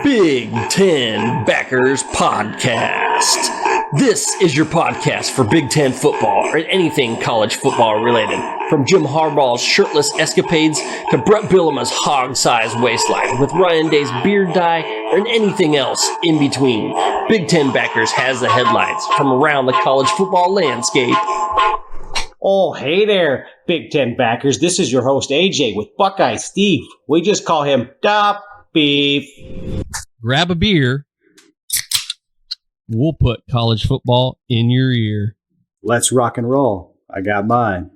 Big Ten Backers Podcast. This is your podcast for Big Ten football or anything college football related. From Jim Harbaugh's shirtless escapades to Brett Bielema's hog-sized waistline with Ryan Day's beard dye and anything else in between. Big Ten Backers has the headlines from around the college football landscape. Oh, hey there, Big Ten Backers. This is your host, AJ, with Buckeye Steve. We just call him Da Beef. Grab a beer. We'll put college football in your ear. Let's rock and roll. I got mine.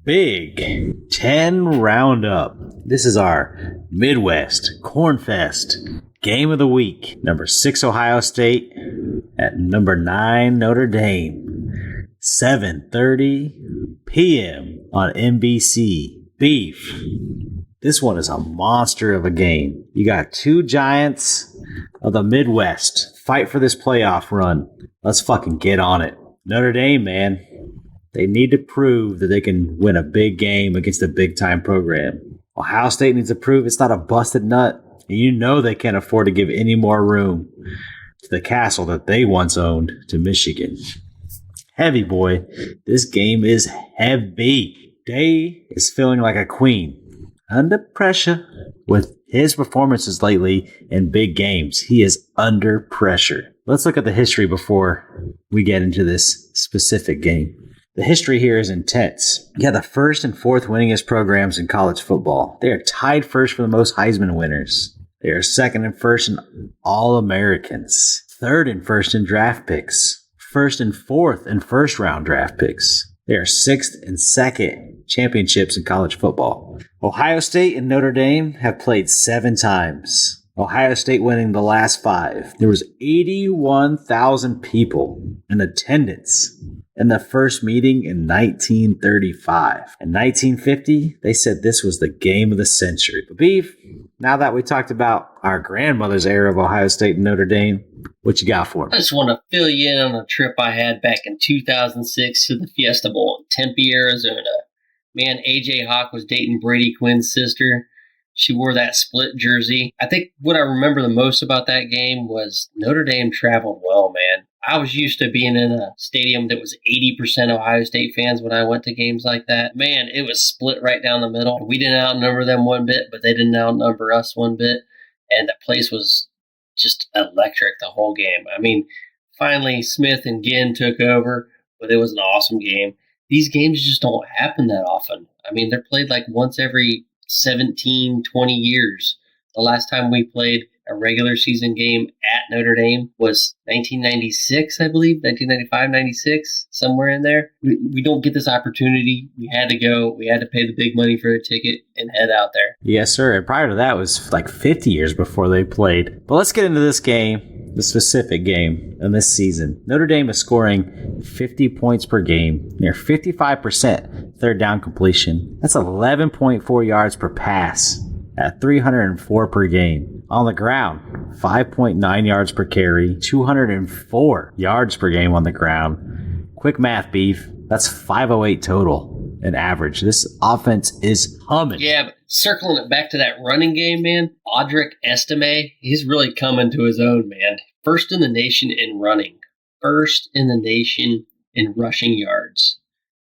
Big Ten Roundup. This is our Midwest Cornfest Game of the Week. Number 6, Ohio State at number 9, Notre Dame. 7:30 p.m. on NBC. Beef. This one is a monster of a game. You got two giants of the Midwest fight for this playoff run. Let's fucking get on it. Notre Dame, man. They need to prove that they can win a big game against a big-time program. Ohio State needs to prove it's not a busted nut. And you know they can't afford to give any more room to the castle that they once owned to Michigan. Heavy, boy. This game is heavy. Day is feeling like a queen. Under pressure. With his performances lately in big games, he is under pressure. Let's look at the history before we get into this specific game. The history here is intense. You have the first and fourth winningest programs in college football. They are tied first for the most Heisman winners. They are second and first in All-Americans. Third and first in draft picks. First and fourth in first-round draft picks. They are sixth and second championships in college football. Ohio State and Notre Dame have played 7 times. Ohio State winning the last 5. There was 81,000 people in attendance in the first meeting in 1935. In 1950, they said this was the game of the century. But Beef, now that we talked about our grandmother's era of Ohio State and Notre Dame, what you got for me? I just want to fill you in on a trip I had back in 2006 to the Fiesta Bowl in Tempe, Arizona. Man, AJ Hawk was dating Brady Quinn's sister. She wore that split jersey. I think what I remember the most about that game was Notre Dame traveled well, man. I was used to being in a stadium that was 80% Ohio State fans when I went to games like that. Man, it was split right down the middle. We didn't outnumber them one bit, but they didn't outnumber us one bit. And the place was just electric the whole game. I mean, finally Smith and Ginn took over, but it was an awesome game. These games just don't happen that often. I mean, they're played like once every 17, 20 years. The last time we played a regular season game at Notre Dame was 1996, I believe, 1995, 96, somewhere in there. We don't get this opportunity. We had to go. We had to pay the big money for a ticket and head out there. Yes, sir. And prior to that was like 50 years before they played. But let's get into this game, the specific game in this season. Notre Dame is scoring 50 points per game, near 55% third down completion. That's 11.4 yards per pass at 304 per game. On the ground, 5.9 yards per carry, 204 yards per game on the ground. Quick math, Beef. That's 508 total in average. This offense is humming. Yeah, but circling it back to that running game, man, Audric Estime, he's really coming to his own, man. First in the nation in running. First in the nation in rushing yards.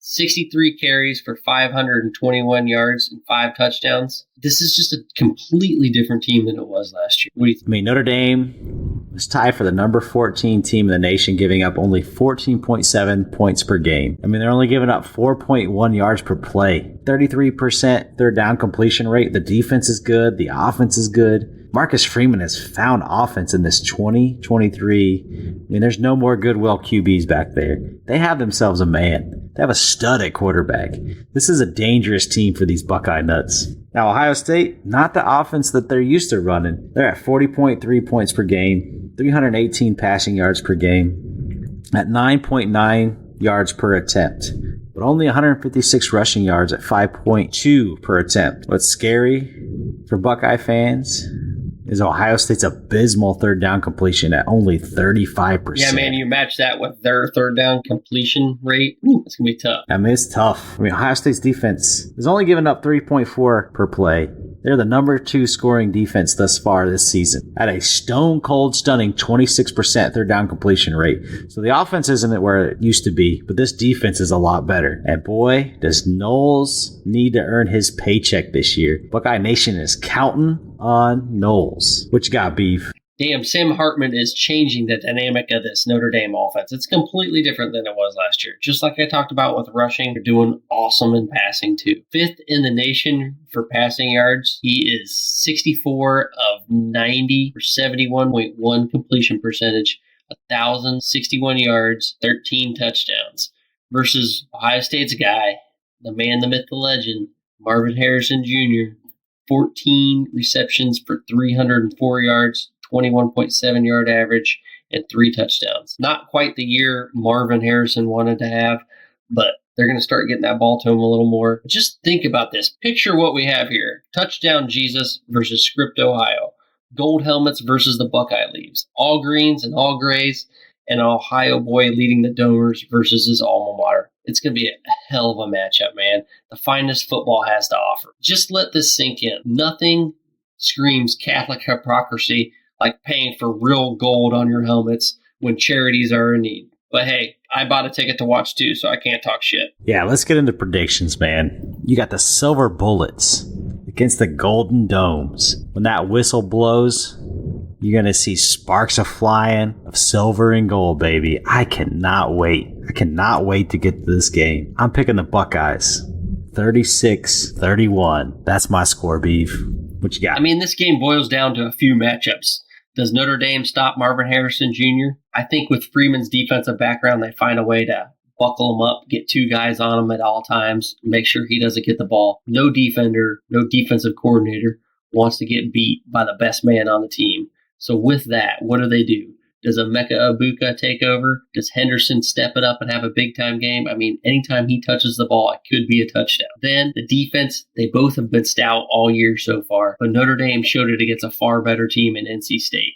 63 carries for 521 yards and 5 touchdowns. This is just a completely different team than it was last year. What do you think? I mean, Notre Dame was tied for the number 14 team in the nation, giving up only 14.7 points per game. I mean, they're only giving up 4.1 yards per play. 33% third down completion rate. The defense is good. The offense is good. Marcus Freeman has found offense in this 2023. I mean, there's no more Goodwill QBs back there. They have themselves a man. They have a stud at quarterback. This is a dangerous team for these Buckeye Nuts. Now, Ohio State, not the offense that they're used to running. They're at 40.3 points per game, 318 passing yards per game, at 9.9 yards per attempt, but only 156 rushing yards at 5.2 per attempt. What's scary for Buckeye fans is Ohio State's abysmal third down completion at only 35%. Yeah, man, you match that with their third down completion rate. It's going to be tough. I mean, it's tough. I mean, Ohio State's defense is only giving up 3.4 per play. They're the number 2 scoring defense thus far this season at a stone cold stunning 26% third down completion rate. So the offense isn't where it used to be, but this defense is a lot better. And boy, does Knowles need to earn his paycheck this year. Buckeye Nation is counting on Knowles. What you got, Beef? Damn, Sam Hartman is changing the dynamic of this Notre Dame offense. It's completely different than it was last year. Just like I talked about with rushing, they're doing awesome in passing too. 5th in the nation for passing yards. He is 64 of 90 for 71.1 completion percentage, 1,061 yards, 13 touchdowns. Versus Ohio State's guy, the man, the myth, the legend, Marvin Harrison Jr., 14 receptions for 304 yards, 21.7 yard average, and 3 touchdowns. Not quite the year Marvin Harrison wanted to have, but they're going to start getting that ball to him a little more. Just think about this. Picture what we have here. Touchdown Jesus versus Script, Ohio. Gold helmets versus the Buckeye Leaves. All greens and all grays, and an Ohio boy leading the Domers versus his alma mater. It's going to be a hell of a matchup, man. The finest football has to offer. Just let this sink in. Nothing screams Catholic hypocrisy like paying for real gold on your helmets when charities are in need. But hey, I bought a ticket to watch too, so I can't talk shit. Yeah, let's get into predictions, man. You got the Silver Bullets against the Golden Domes. When that whistle blows, you're going to see sparks of flying of silver and gold, baby. I cannot wait. I cannot wait to get to this game. I'm picking the Buckeyes. 36-31. That's my score, Beef. What you got? I mean, this game boils down to a few matchups. Does Notre Dame stop Marvin Harrison Jr.? I think with Freeman's defensive background, they find a way to buckle him up, get 2 guys on him at all times, make sure he doesn't get the ball. No defender, no defensive coordinator wants to get beat by the best man on the team. So with that, what do? Does Emeka Egbuka take over? Does Henderson step it up and have a big-time game? I mean, anytime he touches the ball, it could be a touchdown. Then the defense, they both have been stout all year so far, but Notre Dame showed it against a far better team in NC State.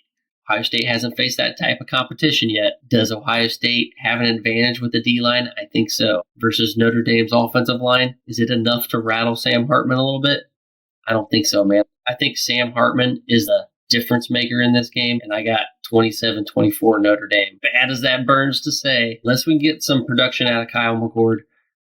Ohio State hasn't faced that type of competition yet. Does Ohio State have an advantage with the D-line? I think so. Versus Notre Dame's offensive line, is it enough to rattle Sam Hartman a little bit? I don't think so, man. I think Sam Hartman is the difference maker in this game, and I got 27-24 Notre Dame. Bad as that burns to say, unless we can get some production out of Kyle McCord,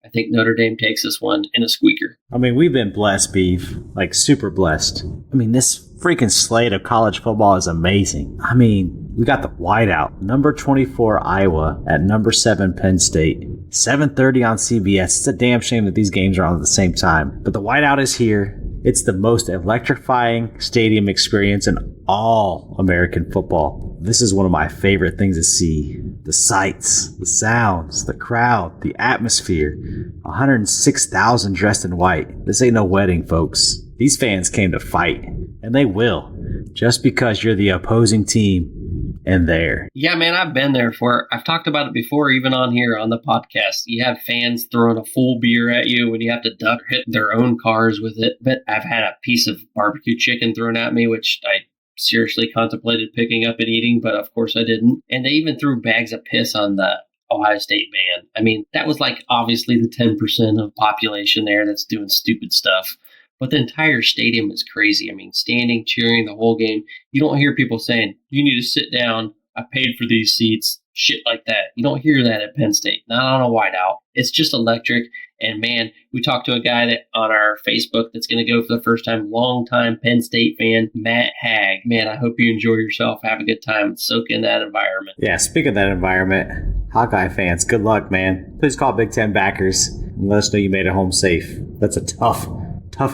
I think Notre Dame takes this one in a squeaker. I mean, we've been blessed, Beef. Like, super blessed. I mean, this freaking slate of college football is amazing. I mean, we got the Whiteout, number 24 Iowa at number 7 Penn State. 7:30 on CBS. It's a damn shame that these games are on at the same time. But the Whiteout is here. It's the most electrifying stadium experience in all American football. This is one of my favorite things to see. The sights, the sounds, the crowd, the atmosphere. 106,000 dressed in white. This ain't no wedding, folks. These fans came to fight, and they will, just because you're the opposing team and there. Yeah, man, I've been there for it. I've talked about it before, even on here on the podcast. You have fans throwing a full beer at you when you have to duck, hit their own cars with it. But I've had a piece of barbecue chicken thrown at me, which I seriously contemplated picking up and eating, but of course I didn't. And they even threw bags of piss on the Ohio State band. I mean, that was like obviously the 10% of population there that's doing stupid stuff. But the entire stadium is crazy. I mean, standing, cheering the whole game. You don't hear people saying, you need to sit down. I paid for these seats. Shit like that. You don't hear that at Penn State. Not on a Whiteout. It's just electric. And man, we talked to a guy that on our Facebook that's going to go for the first time, longtime Penn State fan, Matt Hagg. Man, I hope you enjoy yourself. Have a good time. Soak in that environment. Yeah, speaking of that environment, Hawkeye fans, good luck, man. Please call Big Ten backers and let us know you made it home safe. That's a tough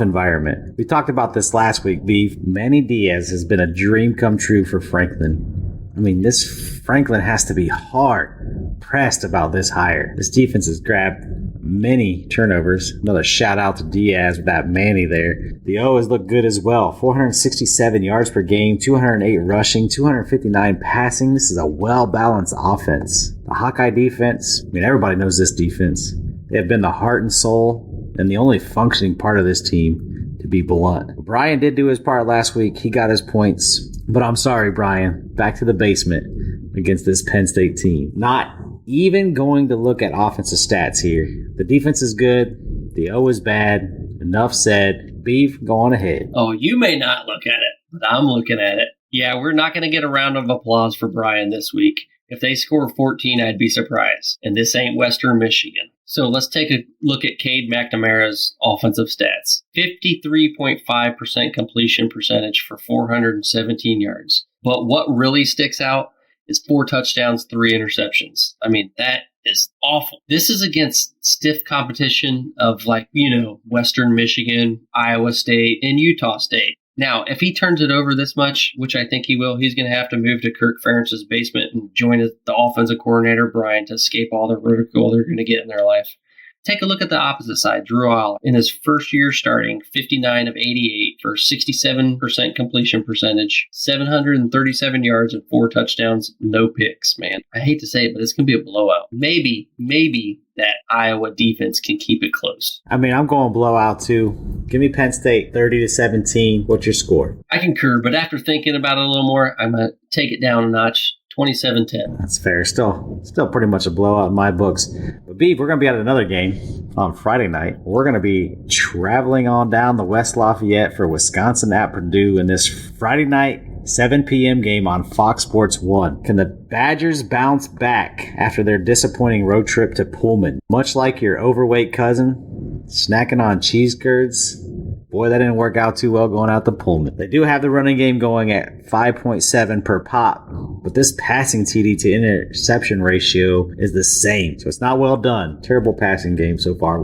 environment. We talked about this last week, Beef. Manny Diaz has been a dream come true for Franklin. I mean, this Franklin has to be hard pressed about this hire. This defense has grabbed many turnovers. Another shout out to Diaz with that Manny there. The O has looked good as well. 467 yards per game, 208 rushing, 259 passing. This is a well-balanced offense. The Hawkeye defense, I mean, everybody knows this defense. They have been the heart and soul and the only functioning part of this team, to be blunt. Brian did do his part last week. He got his points. But I'm sorry, Brian. Back to the basement against this Penn State team. Not even going to look at offensive stats here. The defense is good. The O is bad. Enough said. Beef, go on ahead. Oh, you may not look at it, but I'm looking at it. Yeah, we're not going to get a round of applause for Brian this week. If they score 14, I'd be surprised. And this ain't Western Michigan. So let's take a look at Cade McNamara's offensive stats. 53.5% completion percentage for 417 yards. But what really sticks out is 4 touchdowns, 3 interceptions. I mean, that is awful. This is against stiff competition of Western Michigan, Iowa State, and Utah State. Now, if he turns it over this much, which I think he will, he's going to have to move to Kirk Ferentz's basement and join the offensive coordinator, Brian, to escape all the ridicule they're going to get in their life. Take a look at the opposite side. Drew Aller, in his first year starting, 59 of 88 for 67% completion percentage, 737 yards and 4 touchdowns, no picks, man. I hate to say it, but it's going to be a blowout. Maybe that Iowa defense can keep it close. I mean, I'm going blowout too. Give me Penn State 30-17. What's your score? I concur, but after thinking about it a little more, I'm going to take it down a notch. 27-10. That's fair. Still pretty much a blowout in my books. But Beef, we're going to be at another game on Friday night. We're going to be traveling on down the West Lafayette for Wisconsin at Purdue in this Friday night 7 p.m. game on Fox Sports 1. Can the Badgers bounce back after their disappointing road trip to Pullman? Much like your overweight cousin snacking on cheese curds? Boy, that didn't work out too well going out to Pullman. They do have the running game going at 5.7 per pop, but this passing TD to interception ratio is the same, so it's not well done. Terrible passing game so far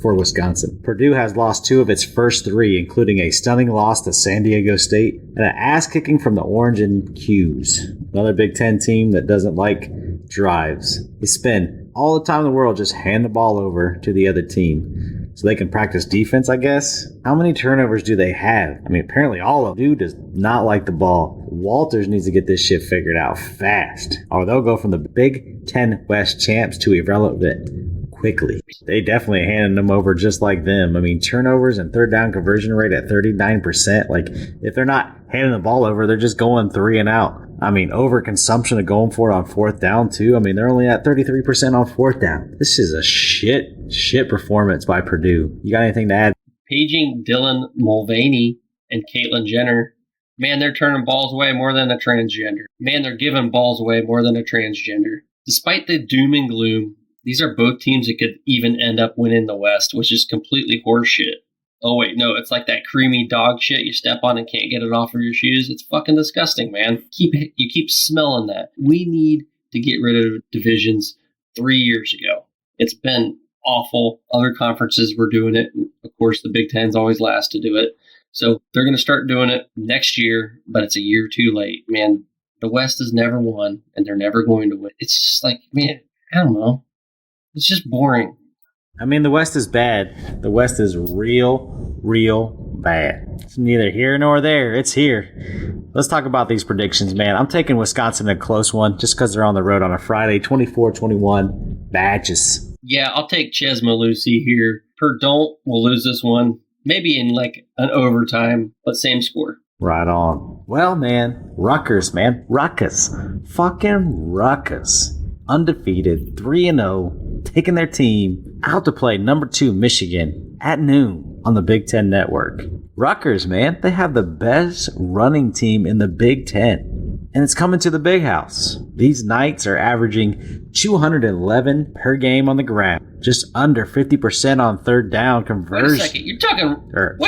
for Wisconsin. Purdue has lost 2 of its first 3, including a stunning loss to San Diego State and an ass-kicking from the Orange and Qs. Another Big Ten team that doesn't like drives. They spend all the time in the world just hand the ball over to the other team so they can practice defense, I guess. How many turnovers do they have? I mean, apparently all of them. Dude does not like the ball. Walters needs to get this shit figured out fast, or they'll go from the Big Ten West champs to irrelevant quickly. They definitely handed them over just like them. I mean, turnovers and third down conversion rate at 39%. Like, if they're not handing the ball over, they're just going 3 and out. I mean, overconsumption of going for it on 4th down, too. I mean, they're only at 33% on 4th down. This is a shit performance by Purdue. You got anything to add? Paging Dylan Mulvaney and Caitlyn Jenner. Man, they're turning balls away more than a transgender. Man, they're giving balls away more than a transgender. Despite the doom and gloom, these are both teams that could even end up winning the West, which is completely horseshit. Oh, wait, no, it's like that creamy dog shit you step on and can't get it off of your shoes. It's fucking disgusting, man. You keep smelling that. We need to get rid of divisions 3 years ago. It's been awful. Other conferences were doing it. Of course, the Big Ten's always last to do it. So they're going to start doing it next year, but it's a year too late. Man, the West has never won, and they're never going to win. It's just like, man, I don't know. It's just boring. I mean, the West is bad. The West is real bad. It's neither here nor there. It's here. Let's talk about these predictions, man. I'm taking Wisconsin in a close one just because they're on the road on a Friday. 24-21 Badges. Yeah, I'll take Ches Malusi here. Purdue will lose this one. Maybe in like an overtime, but same score. Right on. Well, man, Rutgers, man. Ruckus. Fucking Ruckus. Undefeated, 3-0, taking their team out to play number 2 Michigan at noon on the Big Ten Network. Rutgers, man, they have the best running team in the Big Ten, and it's coming to the Big House. These Knights are averaging 211 per game on the ground, just under 50% on third down conversion. Wait a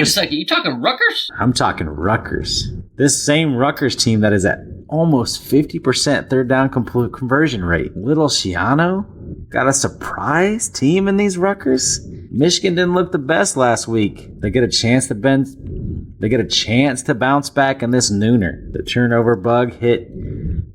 second, you're talking Rutgers? I'm talking Rutgers. This same Rutgers team that is at almost 50% third down conversion rate. Little Shiano got a surprise team in these Rutgers. Michigan didn't look the best last week. They get a chance to bounce back in this nooner. The turnover bug hit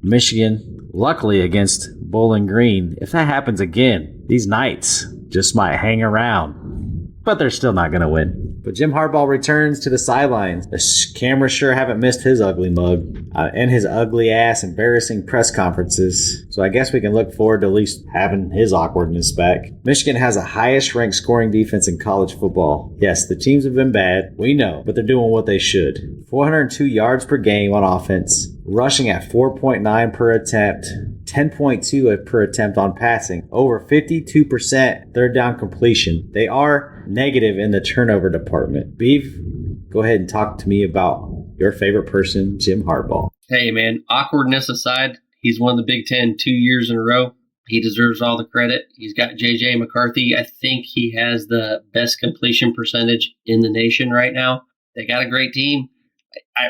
Michigan, luckily against Bowling Green. If that happens again, these Knights just might hang around, but they're still not going to win. But Jim Harbaugh returns to the sidelines. The cameras sure haven't missed his ugly mug and his ugly ass embarrassing press conferences. So I guess we can look forward to at least having his awkwardness back. Michigan has the highest ranked scoring defense in college football. Yes, the teams have been bad. We know, but they're doing what they should. 402 yards per game on offense, rushing at 4.9 per attempt, 10.2 per attempt on passing, over 52% third down completion. They are negative in the turnover department. Beef, go ahead and talk to me about your favorite person, Jim Harbaugh. Hey, man, awkwardness aside, he's won the Big Ten 2 years in a row. He deserves all the credit. He's got J.J. McCarthy. I think he has the best completion percentage in the nation right now. They got a great team.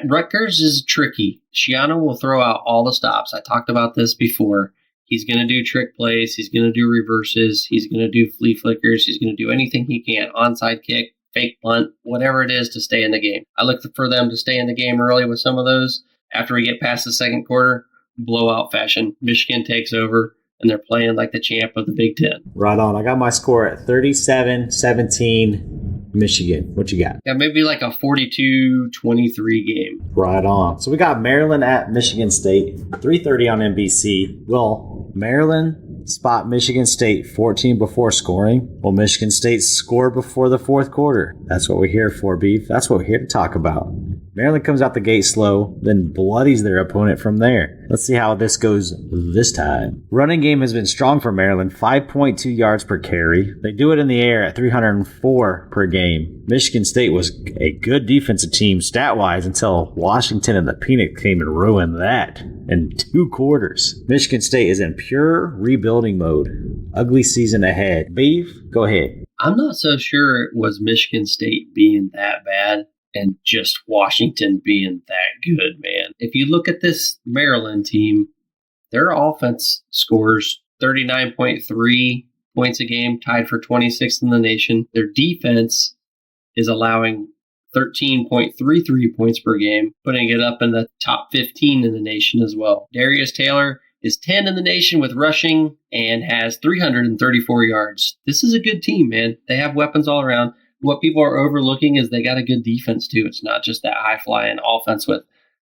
Rutgers is tricky. Schiano will throw out all the stops. I talked about this before. He's going to do trick plays. He's going to do reverses. He's going to do flea flickers. He's going to do anything he can. Onside kick, fake punt, whatever it is to stay in the game. I look for them to stay in the game early with some of those. After we get past the second quarter, blowout fashion. Michigan takes over, and they're playing like the champ of the Big Ten. Right on. I got my score at 37-17 Michigan. What you got? Yeah, maybe like a 42-23 game. Right on. So we got Maryland at Michigan State, 3:30 on NBC. Will Maryland spot Michigan State 14 before scoring? Will Michigan State score before the fourth quarter? That's what we're here for, Beef. That's what we're here to talk about. Maryland comes out the gate slow, then bloodies their opponent from there. Let's see how this goes this time. Running game has been strong for Maryland, 5.2 yards per carry. They do it in the air at 304 per game. Michigan State was a good defensive team stat-wise until Washington and the Peanuts came and ruined that in 2 quarters. Michigan State is in pure rebuilding mode. Ugly season ahead. Beef, go ahead. I'm not so sure it was Michigan State being that bad and just Washington being that good, man. If you look at this Maryland team, their offense scores 39.3 points a game, tied for 26th in the nation. Their defense is allowing 13.33 points per game, putting it up in the top 15 in the nation as well. Darius Taylor is 10 in the nation with rushing and has 334 yards. This is a good team, man. They have weapons all around. What people are overlooking is they got a good defense, too. It's not just that high-flying offense with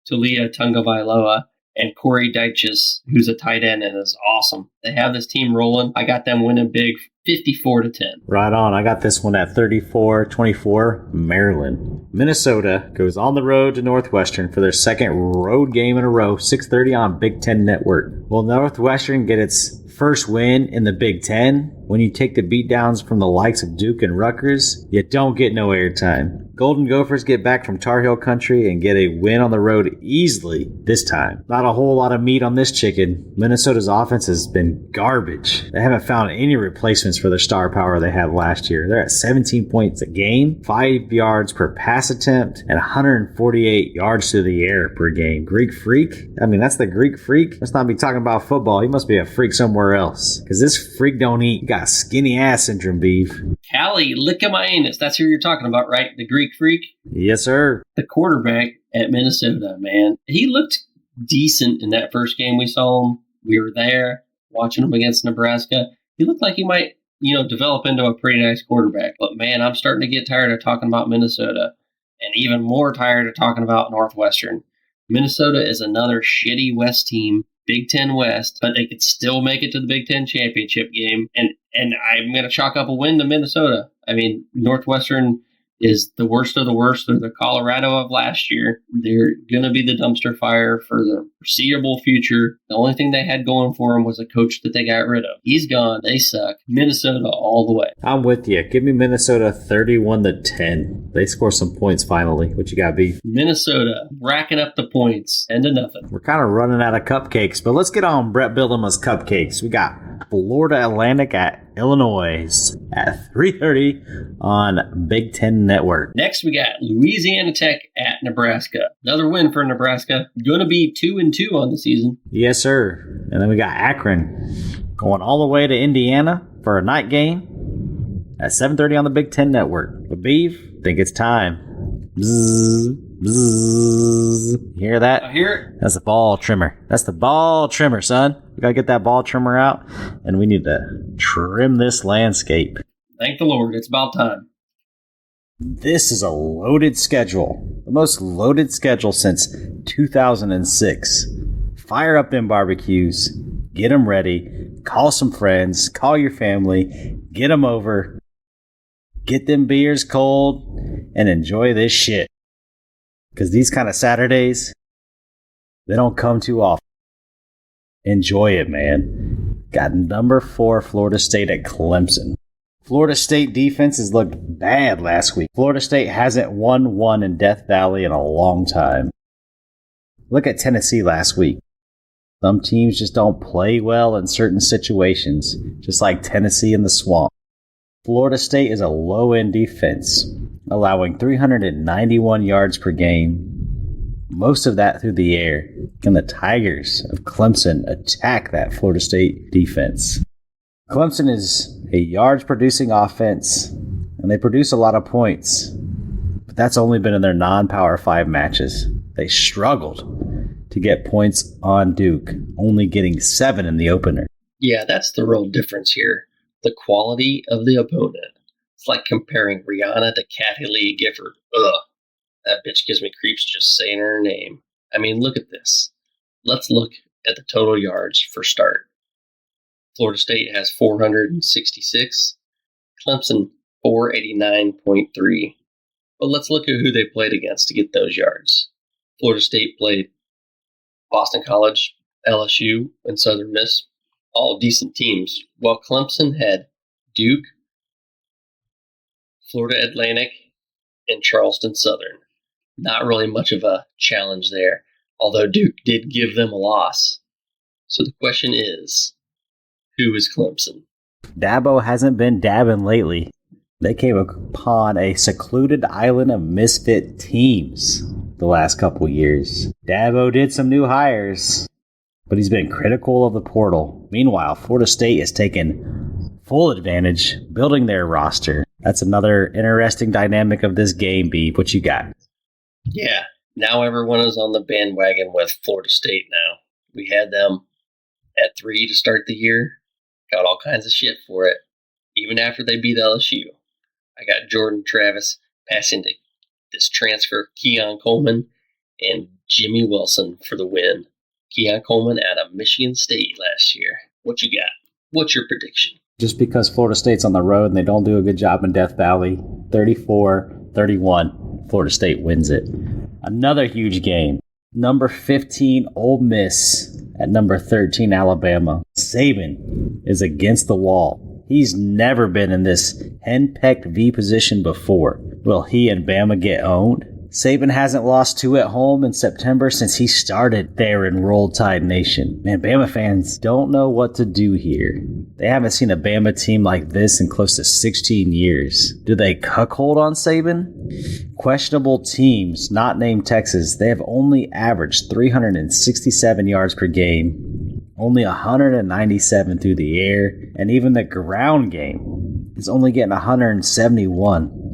Talia Tungavailoa and Corey Dyches, who's a tight end and is awesome. They have this team rolling. I got them winning big, 54-10. Right on. I got this one at 34-24, Maryland. Minnesota goes on the road to Northwestern for their second road game in a row, 6:30 on Big Ten Network. Will Northwestern get its first win in the Big Ten? When you take the beatdowns from the likes of Duke and Rutgers, you don't get no airtime. Golden Gophers get back from Tar Heel country and get a win on the road easily this time. Not a whole lot of meat on this chicken. Minnesota's offense has been garbage. They haven't found any replacements for the star power they had last year. They're at 17 points a game, 5 yards per pass attempt, and 148 yards through the air per game. Greek freak? I mean, that's the Greek freak. Let's not be talking about football. He must be a freak somewhere else. Because this freak don't eat. You got skinny ass syndrome, Beef. Callie Lickamainus. That's who you're talking about, right? The Greek freak? Yes, sir. The quarterback at Minnesota, man. He looked decent in that first game we saw him. We were there watching him against Nebraska. He looked like he might, develop into a pretty nice quarterback. But, man, I'm starting to get tired of talking about Minnesota and even more tired of talking about Northwestern. Minnesota is another shitty West team, Big Ten West, but they could still make it to the Big Ten championship game. And I'm going to chalk up a win to Minnesota. I mean, Northwestern is the worst of the worst. They're the Colorado of last year. They're going to be the dumpster fire for the foreseeable future. The only thing they had going for them was a coach that they got rid of. He's gone. They suck. Minnesota all the way. I'm with you. Give me Minnesota 31-10. They score some points finally. What you got, Beef? Minnesota racking up the points and to nothing. We're kind of running out of cupcakes, but let's get on Brett Bielema's cupcakes. We got Florida Atlantic at Illinois at 3:30 on Big Ten Network. Next, we got Louisiana Tech at Nebraska. Another win for Nebraska. Going to be 2-2 on the season. Yes, sir. And then we got Akron going all the way to Indiana for a night game at 7:30 on the Big Ten Network. But Beef, think it's time. Bzzz, bzzz. You hear that? I hear it. That's the ball trimmer. That's the ball trimmer, son. We got to get that ball trimmer out, and we need to trim this landscape. Thank the Lord. It's about time. This is a loaded schedule. The most loaded schedule since 2006. Fire up them barbecues. Get them ready. Call some friends. Call your family. Get them over. Get them beers cold. And enjoy this shit. Because these kind of Saturdays, they don't come too often. Enjoy it, man. Got number 4 Florida State at Clemson. Florida State defenses looked bad last week. Florida State hasn't won one in Death Valley in a long time. Look at Tennessee last week. Some teams just don't play well in certain situations, just like Tennessee in the Swamp. Florida State is a low-end defense, allowing 391 yards per game, most of that through the air. And the Tigers of Clemson attack that Florida State defense. Clemson is a yards-producing offense, and they produce a lot of points. But that's only been in their non-Power 5 matches. They struggled to get points on Duke, only getting 7 in the opener. Yeah, that's the real difference here. The quality of the opponent. It's like comparing Rihanna to Kathy Lee Gifford. Ugh, that bitch gives me creeps just saying her name. I mean, look at this. Let's look at the total yards for start. Florida State has 466, Clemson 489.3. But let's look at who they played against to get those yards. Florida State played Boston College, LSU, and Southern Miss, all decent teams, while Clemson had Duke, Florida Atlantic, and Charleston Southern. Not really much of a challenge there, although Duke did give them a loss. So the question is, who is Clemson? Dabo hasn't been dabbing lately. They came upon a secluded island of misfit teams the last couple years. Dabo did some new hires, but he's been critical of the portal. Meanwhile, Florida State has taken full advantage, building their roster. That's another interesting dynamic of this game, Beeve. What you got? Yeah, now everyone is on the bandwagon with Florida State now. We had them at 3 to start the year. Got all kinds of shit for it, even after they beat LSU. I got Jordan Travis passing to this transfer, Keon Coleman, and Jimmy Wilson for the win. Keon Coleman out of Michigan State last year. What you got? What's your prediction? Just because Florida State's on the road and they don't do a good job in Death Valley, 34-31, Florida State wins it. Another huge game. Number 15, Ole Miss at number 13, Alabama. Saban is against the wall. He's never been in this henpecked V position before. Will he and Bama get owned? Saban hasn't lost 2 at home in September since he started there in Roll Tide Nation. Man, Bama fans don't know what to do here. They haven't seen a Bama team like this in close to 16 years. Do they cuckold on Saban? Questionable teams, not named Texas, they have only averaged 367 yards per game, only 197 through the air, and even the ground game is only getting 171.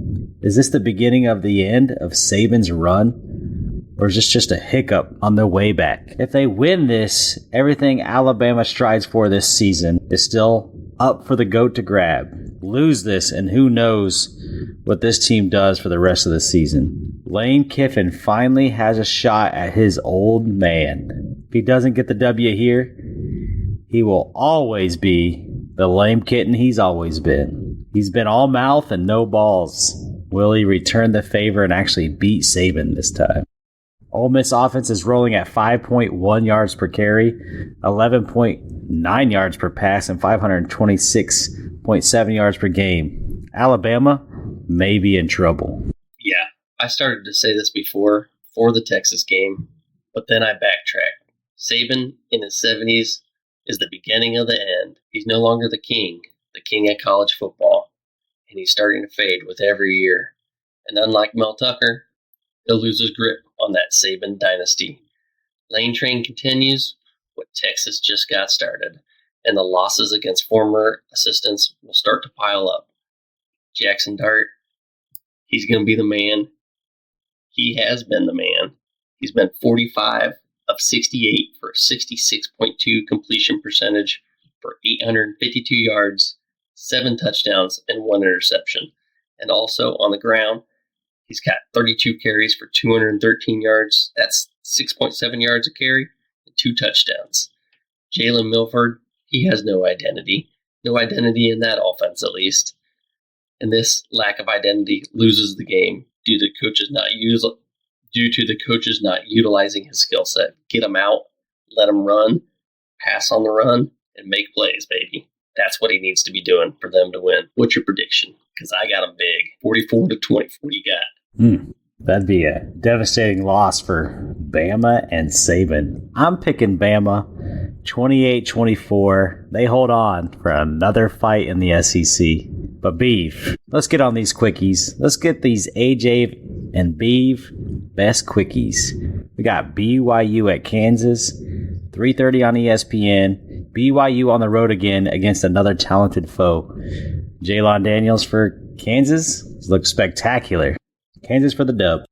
Is this the beginning of the end of Saban's run? Or is this just a hiccup on their way back? If they win this, everything Alabama strives for this season is still up for the GOAT to grab. Lose this, and who knows what this team does for the rest of the season. Lane Kiffin finally has a shot at his old man. If he doesn't get the W here, he will always be the lame kitten he's always been. He's been all mouth and no balls. Will he return the favor and actually beat Saban this time? Ole Miss offense is rolling at 5.1 yards per carry, 11.9 yards per pass, and 526.7 yards per game. Alabama may be in trouble. Yeah, I started to say this before the Texas game, but then I backtracked. Saban in his 70s is the beginning of the end. He's no longer the king of college football, and he's starting to fade with every year. And unlike Mel Tucker, he'll lose his grip on that Saban dynasty. Lane train continues. What Texas just got started, and the losses against former assistants will start to pile up. Jackson Dart, he's going to be the man. He has been the man. He's been 45 of 68 for a 66.2 completion percentage for 852 yards, 7 touchdowns, and 1 interception. And also on the ground, he's got 32 carries for 213 yards. That's 6.7 yards a carry and 2 touchdowns. Jalen Milford, he has no identity. No identity in that offense, at least. And this lack of identity loses the game due to the coaches not utilizing his skill set. Get him out, let him run, pass on the run, and make plays, baby. That's what he needs to be doing for them to win. What's your prediction? Because I got them big. 44-20. What do you got? That'd be a devastating loss for Bama and Saban. I'm picking Bama 28-24. They hold on for another fight in the SEC. But Beef, let's get on these quickies. Let's get these AJ and Beve best quickies. We got BYU at Kansas, 3:30 on ESPN. BYU on the road again against another talented foe. Jalon Daniels for Kansas looks spectacular. Kansas for the dub.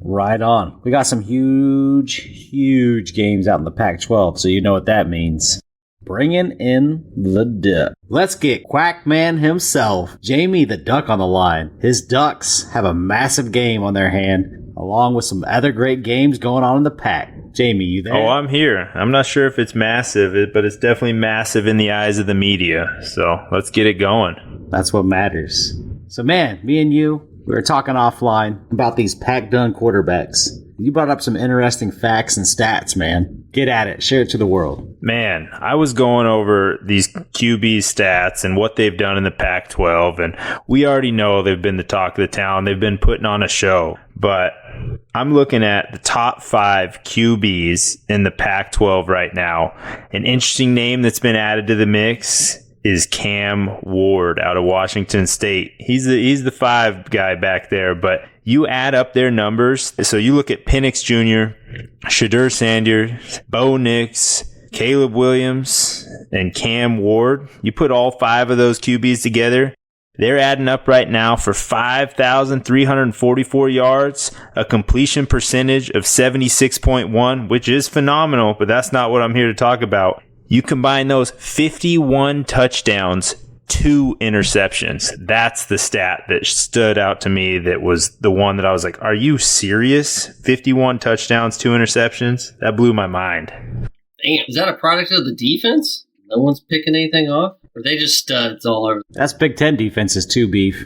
Right on. We got some huge games out in the Pac-12, so you know what that means. Bringing in the dub. Let's get Quackman himself, Jamie the Duck, on the line. His Ducks have a massive game on their hand, along with some other great games going on in the Pac. Jamie, you there? Oh, I'm here. I'm not sure if it's massive, but it's definitely massive in the eyes of the media. So let's get it going. That's what matters. So, man, me and you, we were talking offline about these Pac-done quarterbacks. You brought up some interesting facts and stats, man. Get at it. Share it to the world. Man, I was going over these QB stats and what they've done in the Pac-12, and we already know they've been the talk of the town. They've been putting on a show. But I'm looking at the top 5 QBs in the Pac-12 right now. An interesting name that's been added to the mix is Cam Ward out of Washington State. He's the 5 guy back there, but you add up their numbers. So you look at Penix Jr., Shedeur Sanders, Bo Nix, Caleb Williams, and Cam Ward. You put all 5 of those QBs together, they're adding up right now for 5,344 yards, a completion percentage of 76.1, which is phenomenal, but that's not what I'm here to talk about. You combine those 51 touchdowns, 2 interceptions. That's the stat that stood out to me. That was the one that I was like, are you serious? 51 touchdowns, 2 interceptions? That blew my mind. Damn, is that a product of the defense? No one's picking anything off? Or are they just studs all over? That's Big Ten defenses too, Beef.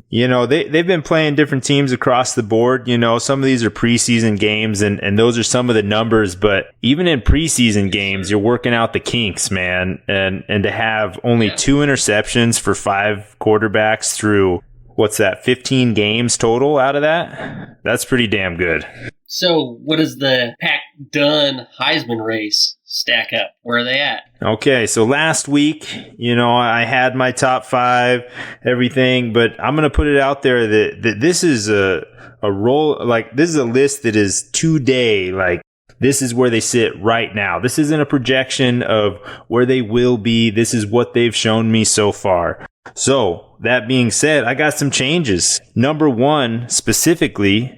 You know, they've been playing different teams across the board. You know, some of these are preseason games, and those are some of the numbers. But even in preseason games, you're working out the kinks, man. And to have only 2 interceptions for 5 quarterbacks through, 15 games total out of that? That's pretty damn good. So what does the Pac-done Heisman race stack up? Where are they at? Okay, so last week, you know, I had my top 5, everything, but I'm going to put it out there that this is a roll, like this is a list that is today, like this is where they sit right now. This isn't a projection of where they will be. This is what they've shown me so far. So that being said, I got some changes. Number 1, specifically,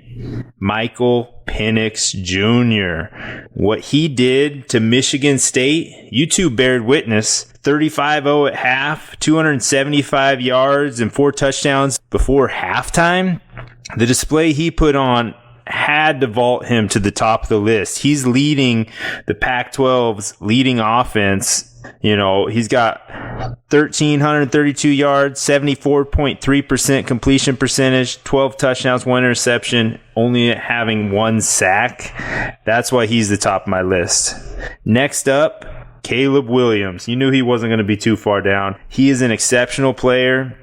Michael Penix Jr. What he did to Michigan State, you two bared witness. 35-0 at half, 275 yards and 4 touchdowns before halftime. The display he put on had to vault him to the top of the list. He's leading the Pac-12's leading offense. You know, he's got 1,332 yards, 74.3% completion percentage, 12 touchdowns, 1 interception, only having 1 sack. That's why he's the top of my list. Next up, Caleb Williams. You knew he wasn't going to be too far down. He is an exceptional player.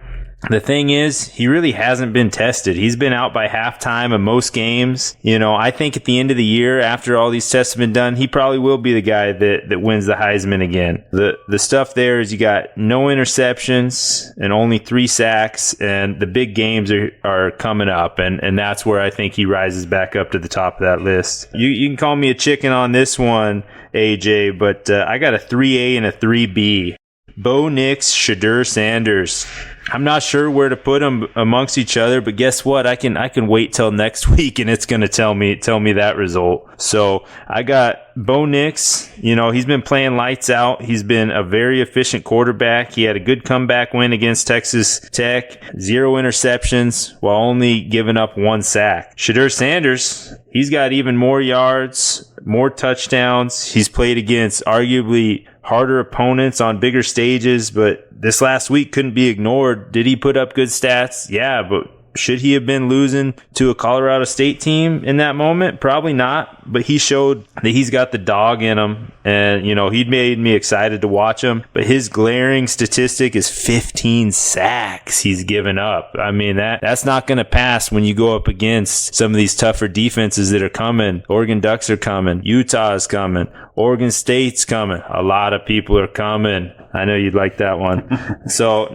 The thing is, he really hasn't been tested. He's been out by halftime of most games. You know, I think at the end of the year, after all these tests have been done, he probably will be the guy that wins the Heisman again. The stuff there is you got no interceptions and only 3 sacks, and the big games are coming up, and that's where I think he rises back up to the top of that list. You can call me a chicken on this one, AJ, but I got a 3A and a 3B. Bo Nix, Shedeur Sanders. I'm not sure where to put them amongst each other, but guess what? I can wait till next week and it's going to tell me that result. So I got Bo Nix. You know, he's been playing lights out. He's been a very efficient quarterback. He had a good comeback win against Texas Tech. 0 interceptions while only giving up 1 sack. Shedeur Sanders, he's got even more yards, more touchdowns. He's played against arguably harder opponents on bigger stages, but this last week couldn't be ignored. Did he put up good stats? Yeah, but should he have been losing to a Colorado State team in that moment? Probably not, but he showed that he's got the dog in him, and he made me excited to watch him. But his glaring statistic is 15 sacks he's given up. I mean, that's not going to pass when you go up against some of these tougher defenses that are coming. Oregon Ducks are coming, Utah is coming, Oregon State's coming. A lot of people are coming. I know you'd like that one. So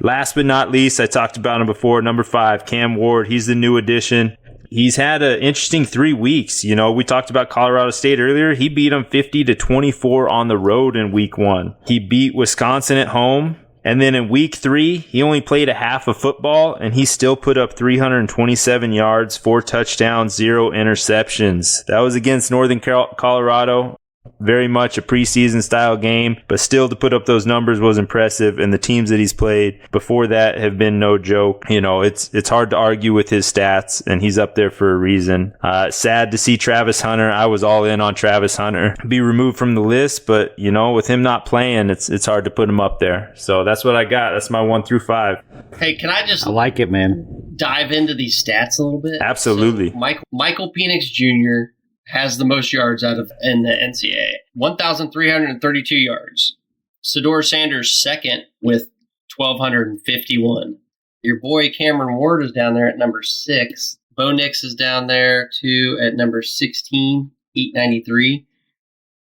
last but not least, I talked about him before, number 5, Cam Ward. He's the new addition. He's had an interesting 3 weeks. We talked about Colorado State earlier. He beat them 50-24 on the road in week 1. He beat Wisconsin at home. And then in week 3, he only played a half of football, and he still put up 327 yards, 4 touchdowns, 0 interceptions. That was against Northern Colorado. Very much a preseason style game, but still to put up those numbers was impressive. And the teams that he's played before that have been no joke. It's hard to argue with his stats, and he's up there for a reason. Sad to see Travis Hunter. I was all in on Travis Hunter be removed from the list, but with him not playing, it's hard to put him up there. So that's what I got. That's my 1 through 5. Hey, can I just I like it, man. dive into these stats a little bit? Absolutely. So Michael Penix Jr. has the most yards in the NCAA, 1,332 yards. Sador Sanders second with 1,251. Your boy Cameron Ward is down there at number 6. Bo Nix is down there too at number 16, 893.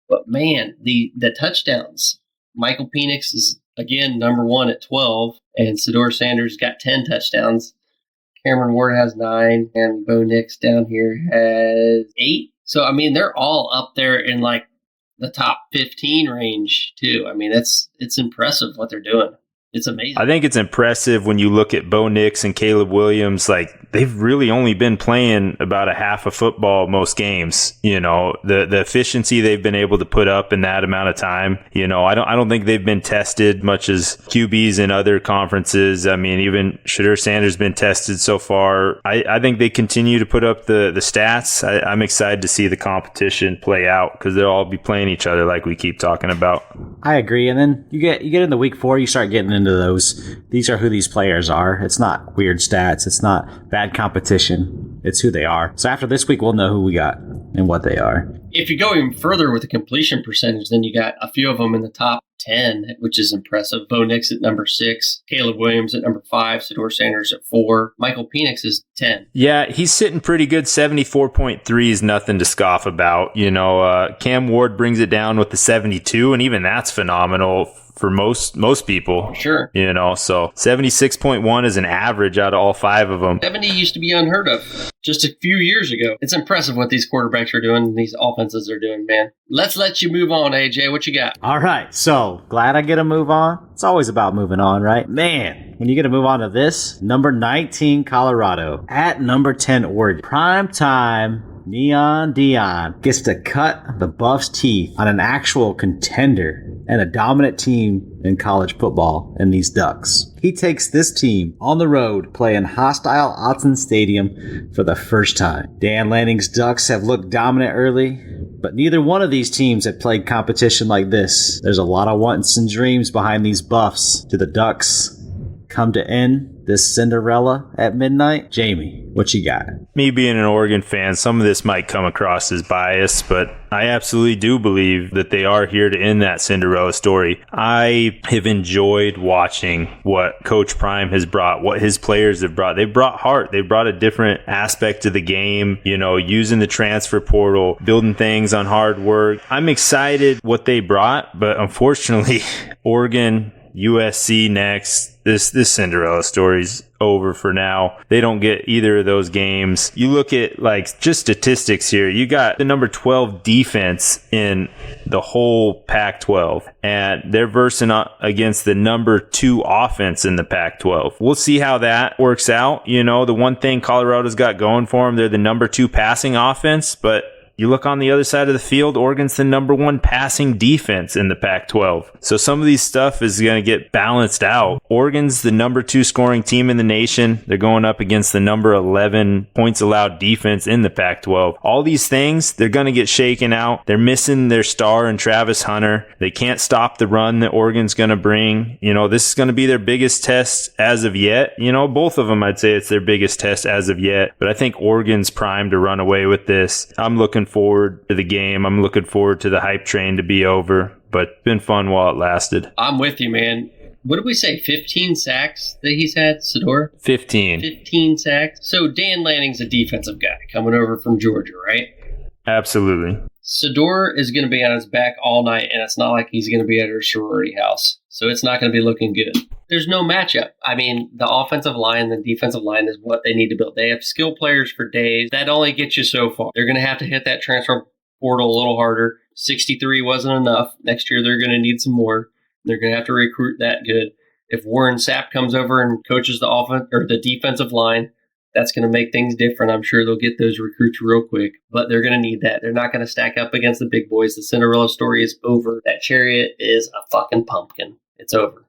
But man, the touchdowns. Michael Penix is again number 1 at 12, and Sador Sanders got 10 touchdowns. Cameron Ward has 9, and Bo Nix down here has 8. So, they're all up there in like the top 15 range too. It's impressive what they're doing. It's amazing. I think it's impressive when you look at Bo Nix and Caleb Williams. Like, they've really only been playing about a half of football most games. The efficiency they've been able to put up in that amount of time. I don't think they've been tested much as QBs in other conferences. Even Shedeur Sanders been tested so far. I think they continue to put up the stats. I'm excited to see the competition play out because they'll all be playing each other like we keep talking about. I agree. And then you get into week 4, you start getting into those. These are who these players are. It's not weird stats. It's not bad competition. It's who they are. So after this week, we'll know who we got and what they are. If you go even further with the completion percentage, then you got a few of them in the top 10, which is impressive. Bo Nix at number 6, Caleb Williams at number 5, Sador Sanders at 4, Michael Penix is 10. Yeah, he's sitting pretty good. 74.3 is nothing to scoff about. Cam Ward brings it down with the 72, and even that's phenomenal for most people. Sure. So 76.1 is an average out of all 5 of them. 70 used to be unheard of just a few years ago. It's impressive what these quarterbacks are doing, these offenses are doing, man. Let's let you move on, AJ. What you got? All right. So glad I get to move on. It's always about moving on, right? Man, when you get to move on to this, number 19, Colorado at number 10, Oregon. Prime time. Neon Deion gets to cut the Buffs' teeth on an actual contender and a dominant team in college football in these Ducks. He takes this team on the road playing hostile Autzen Stadium for the first time. Dan Lanning's Ducks have looked dominant early, but neither one of these teams have played competition like this. There's a lot of wants and dreams behind these Buffs. Do the Ducks come to end this Cinderella at midnight? Jamie, what you got? Me being an Oregon fan, some of this might come across as bias, but I absolutely do believe that they are here to end that Cinderella story. I have enjoyed watching what Coach Prime has brought, what his players have brought. They've brought heart. They've brought a different aspect to the game, using the transfer portal, building things on hard work. I'm excited what they brought, but unfortunately, Oregon, USC next. This Cinderella story's over for now. They don't get either of those games. You look at just statistics here. You got the number 12 defense in the whole Pac-12, and they're versing against the number 2 offense in the Pac-12. We'll see how that works out. The one thing Colorado's got going for them, they're the number 2 passing offense, but you look on the other side of the field, Oregon's the number 1 passing defense in the Pac-12. So some of these stuff is going to get balanced out. Oregon's the number 2 scoring team in the nation. They're going up against the number 11 points allowed defense in the Pac-12. All these things, they're going to get shaken out. They're missing their star in Travis Hunter. They can't stop the run that Oregon's going to bring. This is going to be their biggest test as of yet. Both of them, I'd say it's their biggest test as of yet. But I think Oregon's primed to run away with this. I'm looking forward to the game. I'm looking forward to the hype train to be over. But it's been fun while it lasted. I'm with you, man. What did we say? 15 sacks that he's had, Sador? 15 sacks. So Dan Lanning's a defensive guy coming over from Georgia, right? Absolutely. Sador is going to be on his back all night, and it's not like he's going to be at her sorority house. So it's not going to be looking good. There's no matchup. I mean, the offensive line, the defensive line is what they need to build. They have skill players for days. That only gets you so far. They're going to have to hit that transfer portal a little harder. 63 wasn't enough. Next year, they're going to need some more. They're going to have to recruit that good. If Warren Sapp comes over and coaches the offense or the defensive line, that's going to make things different. I'm sure they'll get those recruits real quick, but they're going to need that. They're not going to stack up against the big boys. The Cinderella story is over. That chariot is a fucking pumpkin. It's over.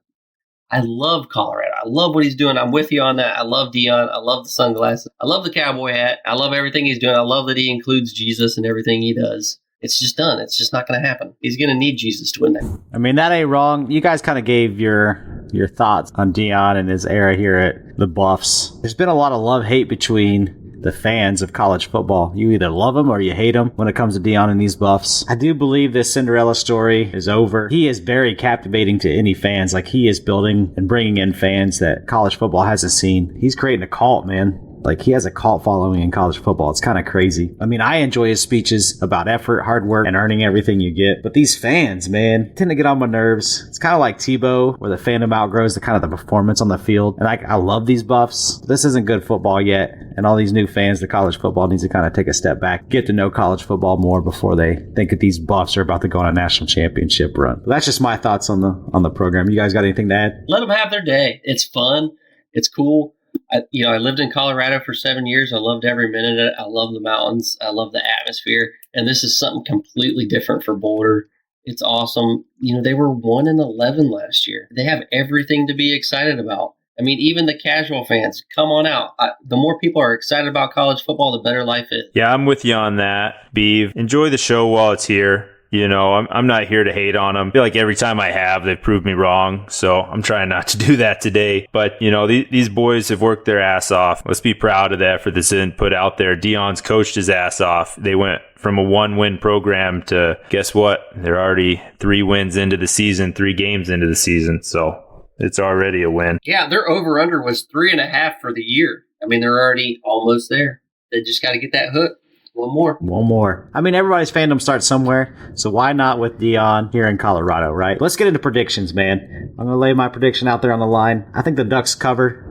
I love Colorado. I love what he's doing. I'm with you on that. I love Deion. I love the sunglasses. I love the cowboy hat. I love everything he's doing. I love that he includes Jesus in everything he does. It's just done. It's just not going to happen. He's going to need Jesus to win that. I mean, that ain't wrong. You guys kind of gave your thoughts on Deion and his era here at the Buffs. There's been a lot of love-hate between the fans of college football. You either love him or you hate him when it comes to Deion and these Buffs. I do believe this Cinderella story is over. He is very captivating to any fans. Like, he is building and bringing in fans that college football hasn't seen. He's creating a cult, man. Like, he has a cult following in college football. It's kind of crazy. I mean, I enjoy his speeches about effort, hard work, and earning everything you get. But these fans, man, tend to get on my nerves. It's kind of like Tebow, where the fandom outgrows the kind of the performance on the field. And I love these Buffs. This isn't good football yet. And all these new fans to college football needs to kind of take a step back, get to know college football more before they think that these Buffs are about to go on a national championship run. But that's just my thoughts on the program. You guys got anything to add? Let them have their day. It's fun. It's cool. I lived in Colorado for 7 years. I loved every minute of it. I love the mountains. I love the atmosphere. And this is something completely different for Boulder. It's awesome. They were 1-11 last year. They have everything to be excited about. I mean, even the casual fans, come on out. The more people are excited about college football, the better life is. Yeah, I'm with you on that, Beve. Enjoy the show while it's here. I'm not here to hate on them. I feel like every time I have, they've proved me wrong. So I'm trying not to do that today. But, these boys have worked their ass off. Let's be proud of that for this input out there. Deion's coached his ass off. They went from a 1-win program to, guess what? They're already 3 wins into the season, 3 games into the season. So it's already a win. Yeah, their over-under was 3.5 for the year. I mean, they're already almost there. They just got to get that hook. One more. I mean, everybody's fandom starts somewhere, so why not with Deion here in Colorado, right? Let's get into predictions, man. I'm going to lay my prediction out there on the line. I think the Ducks cover.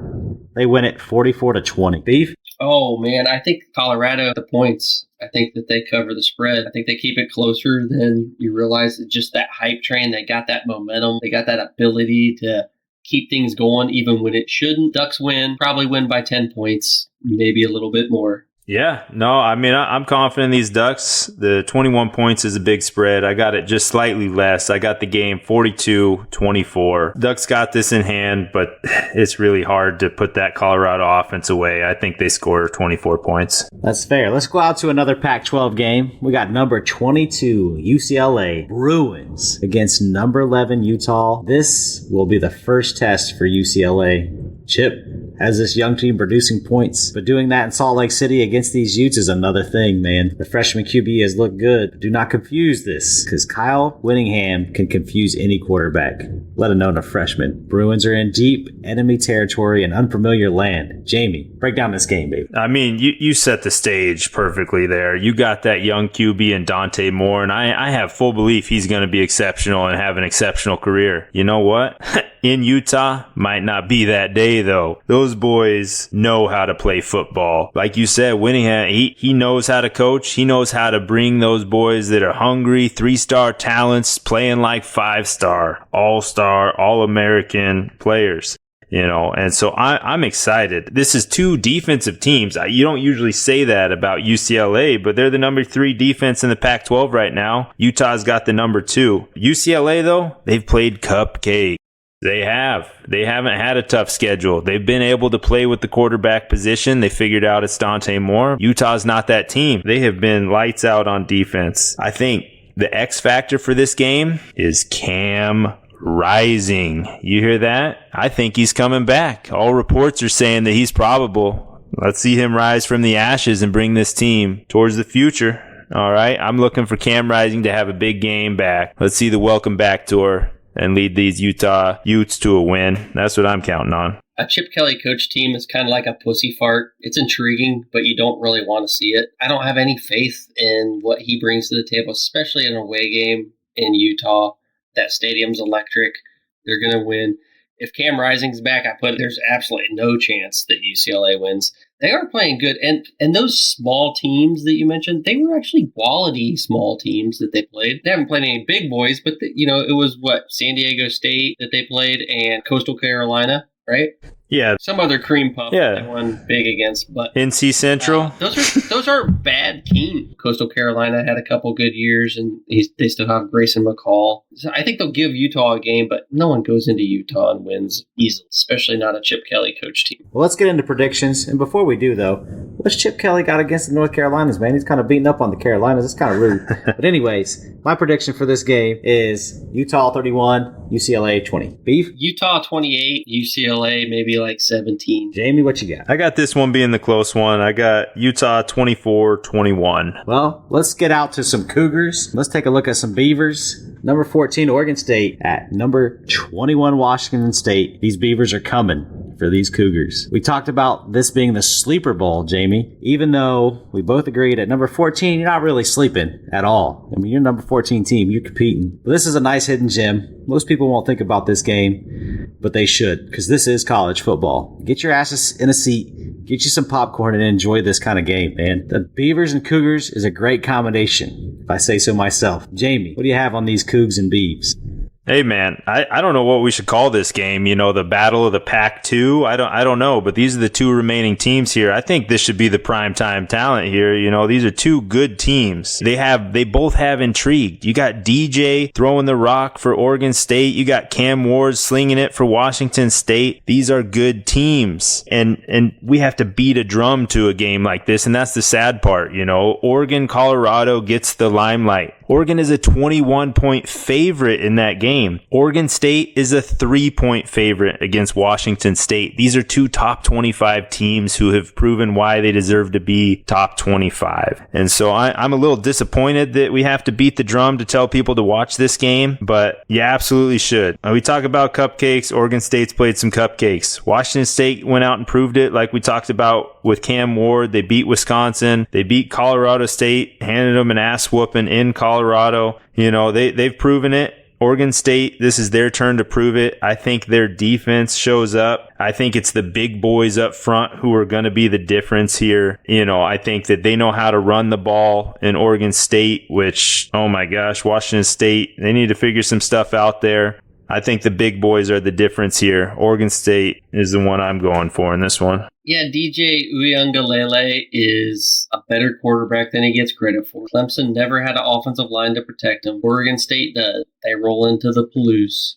They win it 44-20. Beef? Oh, man, I think Colorado, the points, I think that they cover the spread. I think they keep it closer than you realize. It's just that hype train. They got that momentum. They got that ability to keep things going even when it shouldn't. Ducks win, probably win by 10 points, maybe a little bit more. Yeah, no, I mean, I'm confident in these Ducks. The 21 points is a big spread. I got it just slightly less. I got the game 42-24. Ducks got this in hand, but it's really hard to put that Colorado offense away. I think they score 24 points. That's fair. Let's go out to another Pac-12 game. We got number 22, UCLA Bruins against number 11, Utah. This will be the first test for UCLA. Chip has this young team producing points, but doing that in Salt Lake City against these Utes is another thing, man. The freshman QB has looked good. Do not confuse this, because Kyle Whittingham can confuse any quarterback, let alone a freshman. Bruins are in deep enemy territory and unfamiliar land. Jamie, break down this game, baby. I mean, you set the stage perfectly there. You got that young QB in Dante Moore, and I have full belief he's going to be exceptional and have an exceptional career. You know what? In Utah, might not be that day, though. Those boys know how to play football. Like you said, Whittingham, he knows how to coach. He knows how to bring those boys that are hungry, 3-star talents, playing like 5-star, all-star, all-American players. and so I'm excited. This is two defensive teams. You don't usually say that about UCLA, but they're the number 3 defense in the Pac-12 right now. Utah's got the number 2. UCLA, though, they've played cupcake. They have. They haven't had a tough schedule. They've been able to play with the quarterback position. They figured out it's Dante Moore. Utah's not that team. They have been lights out on defense. I think the X factor for this game is Cam Rising. You hear that? I think he's coming back. All reports are saying that he's probable. Let's see him rise from the ashes and bring this team towards the future. All right. I'm looking for Cam Rising to have a big game back. Let's see the welcome back tour and lead these Utah Utes to a win. That's what I'm counting on. A Chip Kelly coach team is kind of like a pussy fart. It's intriguing, but you don't really want to see it. I don't have any faith in what he brings to the table, especially in an away game in Utah. That stadium's electric. They're going to win. If Cam Rising's back, there's absolutely no chance that UCLA wins. They are playing good. And those small teams that you mentioned, they were actually quality small teams that they played. They haven't played any big boys, but it was San Diego State that they played and Coastal Carolina, right? Yeah. Some other cream puff that they won big against. But NC Central. Those are bad teams. Coastal Carolina had a couple good years, and they still have Grayson McCall. So I think they'll give Utah a game, but no one goes into Utah and wins easily, especially not a Chip Kelly coach team. Well, let's get into predictions. And before we do, though, what's Chip Kelly got against the North Carolinas, man? He's kind of beating up on the Carolinas. It's kind of rude. But anyways, my prediction for this game is Utah 31, UCLA 20. Beef? Utah 28, UCLA maybe like 17. Jamie, what you got? I got this one being the close one. I got Utah 24-21. Well, let's get out to some Cougars. Let's take a look at some Beavers. Number 14, Oregon State at number 21, Washington State. These Beavers are coming for these Cougars. We talked about this being the sleeper bowl, Jamie, even though we both agreed at number 14, you're not really sleeping at all. I mean, you're number 14 team. You're competing. But this is a nice hidden gem. Most people won't think about this game, but they should, because this is college football. Get your asses in a seat, get you some popcorn, and enjoy this kind of game, man. The Beavers and Cougars is a great combination, if I say so myself. Jamie, what do you have on these Cougs and Beavs? Hey, man, I don't know what we should call this game. The battle of the Pac-2. I don't know, but these are the two remaining teams here. I think this should be the primetime talent here. These are two good teams. They both have intrigue. You got DJ throwing the rock for Oregon State. You got Cam Ward slinging it for Washington State. These are good teams, and we have to beat a drum to a game like this, and that's the sad part. Oregon, Colorado gets the limelight. Oregon is a 21-point favorite in that game. Oregon State is a 3-point favorite against Washington State. These are two top 25 teams who have proven why they deserve to be top 25. And so I'm a little disappointed that we have to beat the drum to tell people to watch this game, but you absolutely should. We talk about cupcakes. Oregon State's played some cupcakes. Washington State went out and proved it like we talked about with Cam Ward. They beat Wisconsin. They beat Colorado State, handed them an ass whooping in Colorado. They've proven it. Oregon State, this is their turn to prove it. I think their defense shows up. I think it's the big boys up front who are going to be the difference here. I think that they know how to run the ball in Oregon State, which, oh my gosh, Washington State, they need to figure some stuff out there. I think the big boys are the difference here. Oregon State is the one I'm going for in this one. Yeah, DJ Uiagalelei is a better quarterback than he gets credit for. Clemson never had an offensive line to protect him. Oregon State does. They roll into the Palouse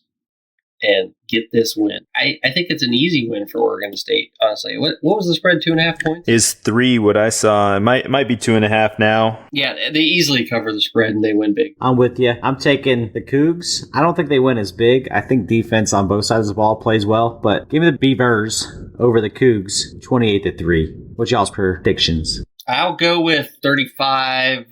and get this win. I think it's an easy win for Oregon State, honestly. What was the spread, 2.5 points? Is 3 what I saw. It might be 2.5 now. Yeah, they easily cover the spread and they win big. I'm with you. I'm taking the Cougs. I don't think they win as big. I think defense on both sides of the ball plays well, but give me the Beavers over the Cougs, 28-3. What's y'all's predictions? I'll go with 35-20.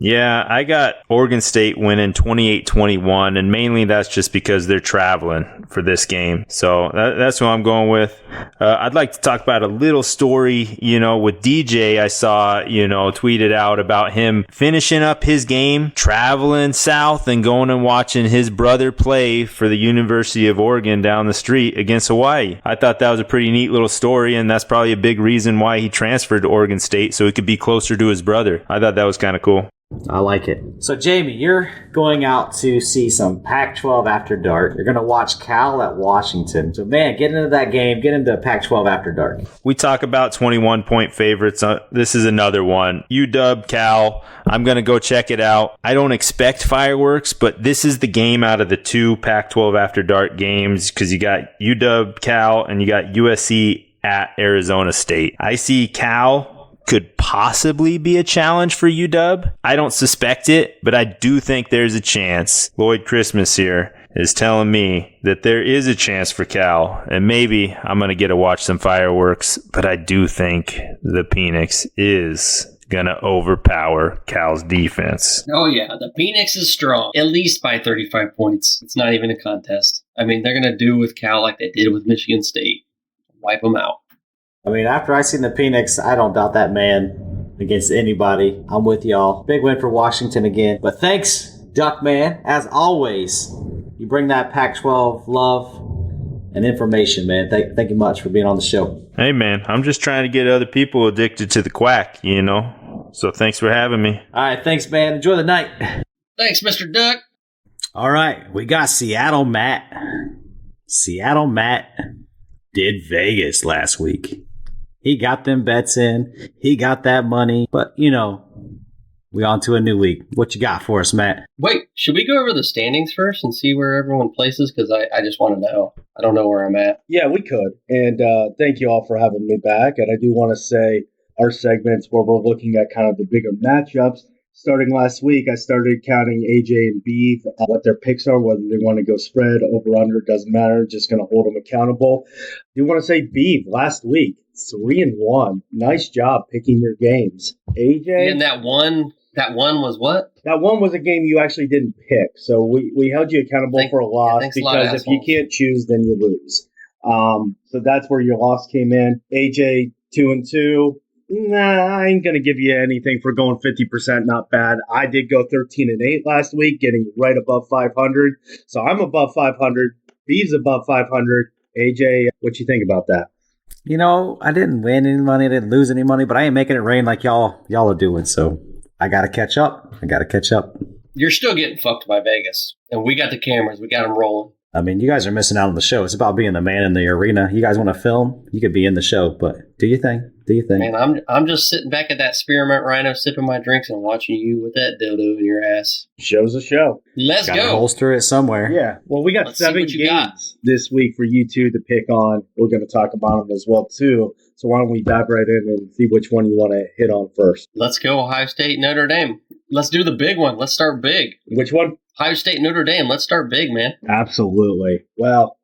Yeah, I got Oregon State winning 28-21, and mainly that's just because they're traveling for this game. So that's who I'm going with. I'd like to talk about a little story, with DJ. I saw, tweeted out about him finishing up his game, traveling south, and going and watching his brother play for the University of Oregon down the street against Hawaii. I thought that was a pretty neat little story, and that's probably a big reason why he transferred to Oregon State, so he could be closer to his brother. I thought that was kind of cool. I like it. So, Jamie, you're going out to see some Pac-12 after dark. You're going to watch Cal at Washington. So, man, get into that game. Get into Pac-12 after dark. We talk about 21-point favorites. This is another one. UW, Cal. I'm going to go check it out. I don't expect fireworks, but this is the game out of the two Pac-12 after dark games because you got UW, Cal, and you got USC at Arizona State. I see Cal could possibly be a challenge for UW. I don't suspect it, but I do think there's a chance. Lloyd Christmas here is telling me that there is a chance for Cal, and maybe I'm going to get to watch some fireworks, but I do think the Phoenix is going to overpower Cal's defense. Oh, yeah. The Phoenix is strong, at least by 35 points. It's not even a contest. I mean, they're going to do with Cal like they did with Michigan State. Wipe them out. I mean, after I seen the Phoenix, I don't doubt that man against anybody. I'm with y'all. Big win for Washington again. But thanks, Duckman. As always, you bring that Pac-12 love and information, man. Thank you much for being on the show. Hey, man, I'm just trying to get other people addicted to the quack, you know? So thanks for having me. All right, thanks, man. Enjoy the night. Thanks, Mr. Duck. All right, we got Seattle Matt. Seattle Matt did Vegas last week. He got them bets in. He got that money. But, you know, we on to a new week. What you got for us, Matt? Wait, should we go over the standings first and see where everyone places? Because I just want to know. I don't know where I'm at. Yeah, we could. And thank you all for having me back. And I do want to say our segments where we're looking at kind of the bigger matchups. Starting last week, I started counting AJ and Beve, what their picks are, whether they want to go spread, over, under, doesn't matter. Just going to hold them accountable. I do want to say Beve last week, 3-1. Nice job picking your games. AJ? And that one was what? That one was a game you actually didn't pick. So we held you accountable for a loss because if you can't choose, then you lose. So that's where your loss came in. AJ, 2-2. Nah, I ain't going to give you anything for going 50%. Not bad. I did go 13-8 last week, getting right above 500. So I'm above 500. Beve's above 500. AJ, what you think about that? You know, I didn't win any money. I didn't lose any money, but I ain't making it rain like y'all are doing. So I got to catch up. You're still getting fucked by Vegas. And we got the cameras. We got them rolling. I mean, you guys are missing out on the show. It's about being the man in the arena. You guys want to film? You could be in the show, but do your thing. Man, I'm just sitting back at that Spearmint Rhino, sipping my drinks and watching you with that dildo in your ass. Show's a show. Let's Gotta go. holster it somewhere. Yeah. Well, we got Let's 7 games this week for you two to pick on. We're going to talk about them as well, too. So why don't we dive right in and see which one you want to hit on first? Let's go Ohio State, Notre Dame. Let's do the big one. Let's start big. Which one? Ohio State, Notre Dame. Let's start big, man. Absolutely. Well,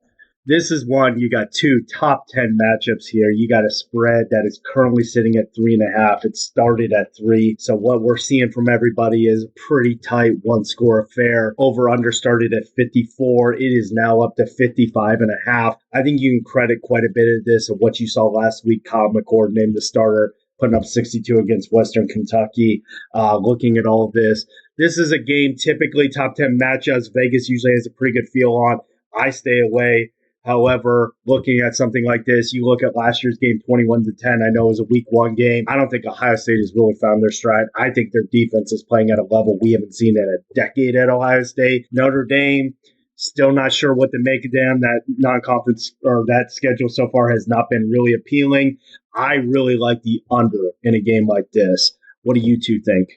this is one. You got 2 top 10 matchups here. You got a spread that is currently sitting at 3.5. It started at 3. So what we're seeing from everybody is a pretty tight one-score affair. Over/under started at 54. It is now up to 55.5. I think you can credit quite a bit of this of what you saw last week. Kyle McCord named the starter, putting up 62 against Western Kentucky. Looking at all of this, this is a game typically top 10 matchups. Vegas usually has a pretty good feel on. I stay away. However, looking at something like this, you look at last year's game, 21-10. I know it was a week 1 game. I don't think Ohio State has really found their stride. I think their defense is playing at a level we haven't seen in a decade at Ohio State. Notre Dame, still not sure what to make of them. That non-conference or that schedule so far has not been really appealing. I really like the under in a game like this. What do you two think?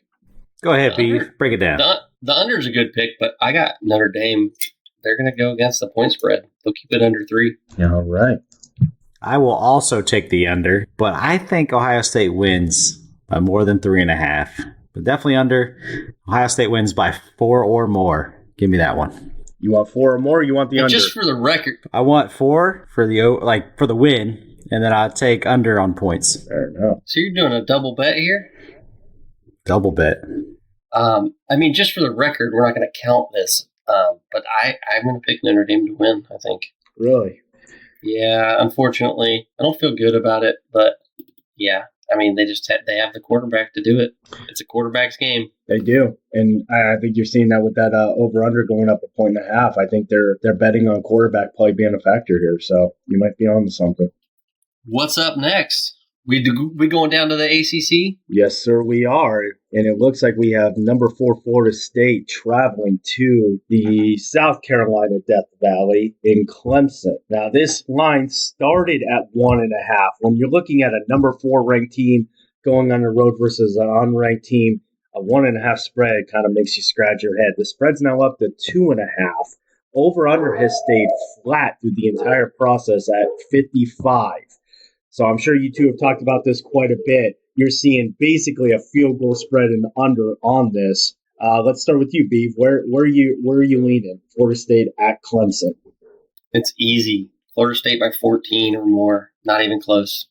Go ahead, Beve. Break it down. The under is a good pick, but I got Notre Dame. They're going to go against the point spread. They'll keep it under 3. All right. I will also take the under, but I think Ohio State wins by more than 3.5. But definitely under. Ohio State wins by 4 or more. Give me that one. You want 4 or more? Or you want the And under? just for the record, I want 4 for the win, and then I'll take under on points. Fair enough. so you're doing a double bet here? Double bet. I mean, just for the record, we're not going to count this. But I'm going to pick Notre Dame to win, I think. Really? Yeah, unfortunately. I don't feel good about it, but yeah. I mean, they have the quarterback to do it. It's a quarterback's game. They do. And I think you're seeing that with that over-under going up 1.5 points. I think they're betting on quarterback play being a factor here. So you might be on to something. What's up next? We going down to the ACC? Yes, sir, we are. And it looks like we have number 4 Florida State traveling to the South Carolina Death Valley in Clemson. Now, this line started at 1.5. When you're looking at a number 4 ranked team going on the road versus an unranked team, a 1.5 spread kind of makes you scratch your head. The spread's now up to 2.5. Over-under has stayed flat through the entire process at 55. So I'm sure you two have talked about this quite a bit. You're seeing basically a field goal spread and under on this. Let's start with you, Beve. Where are you leaning? Florida State at Clemson. It's easy. Florida State by 14 or more. Not even close.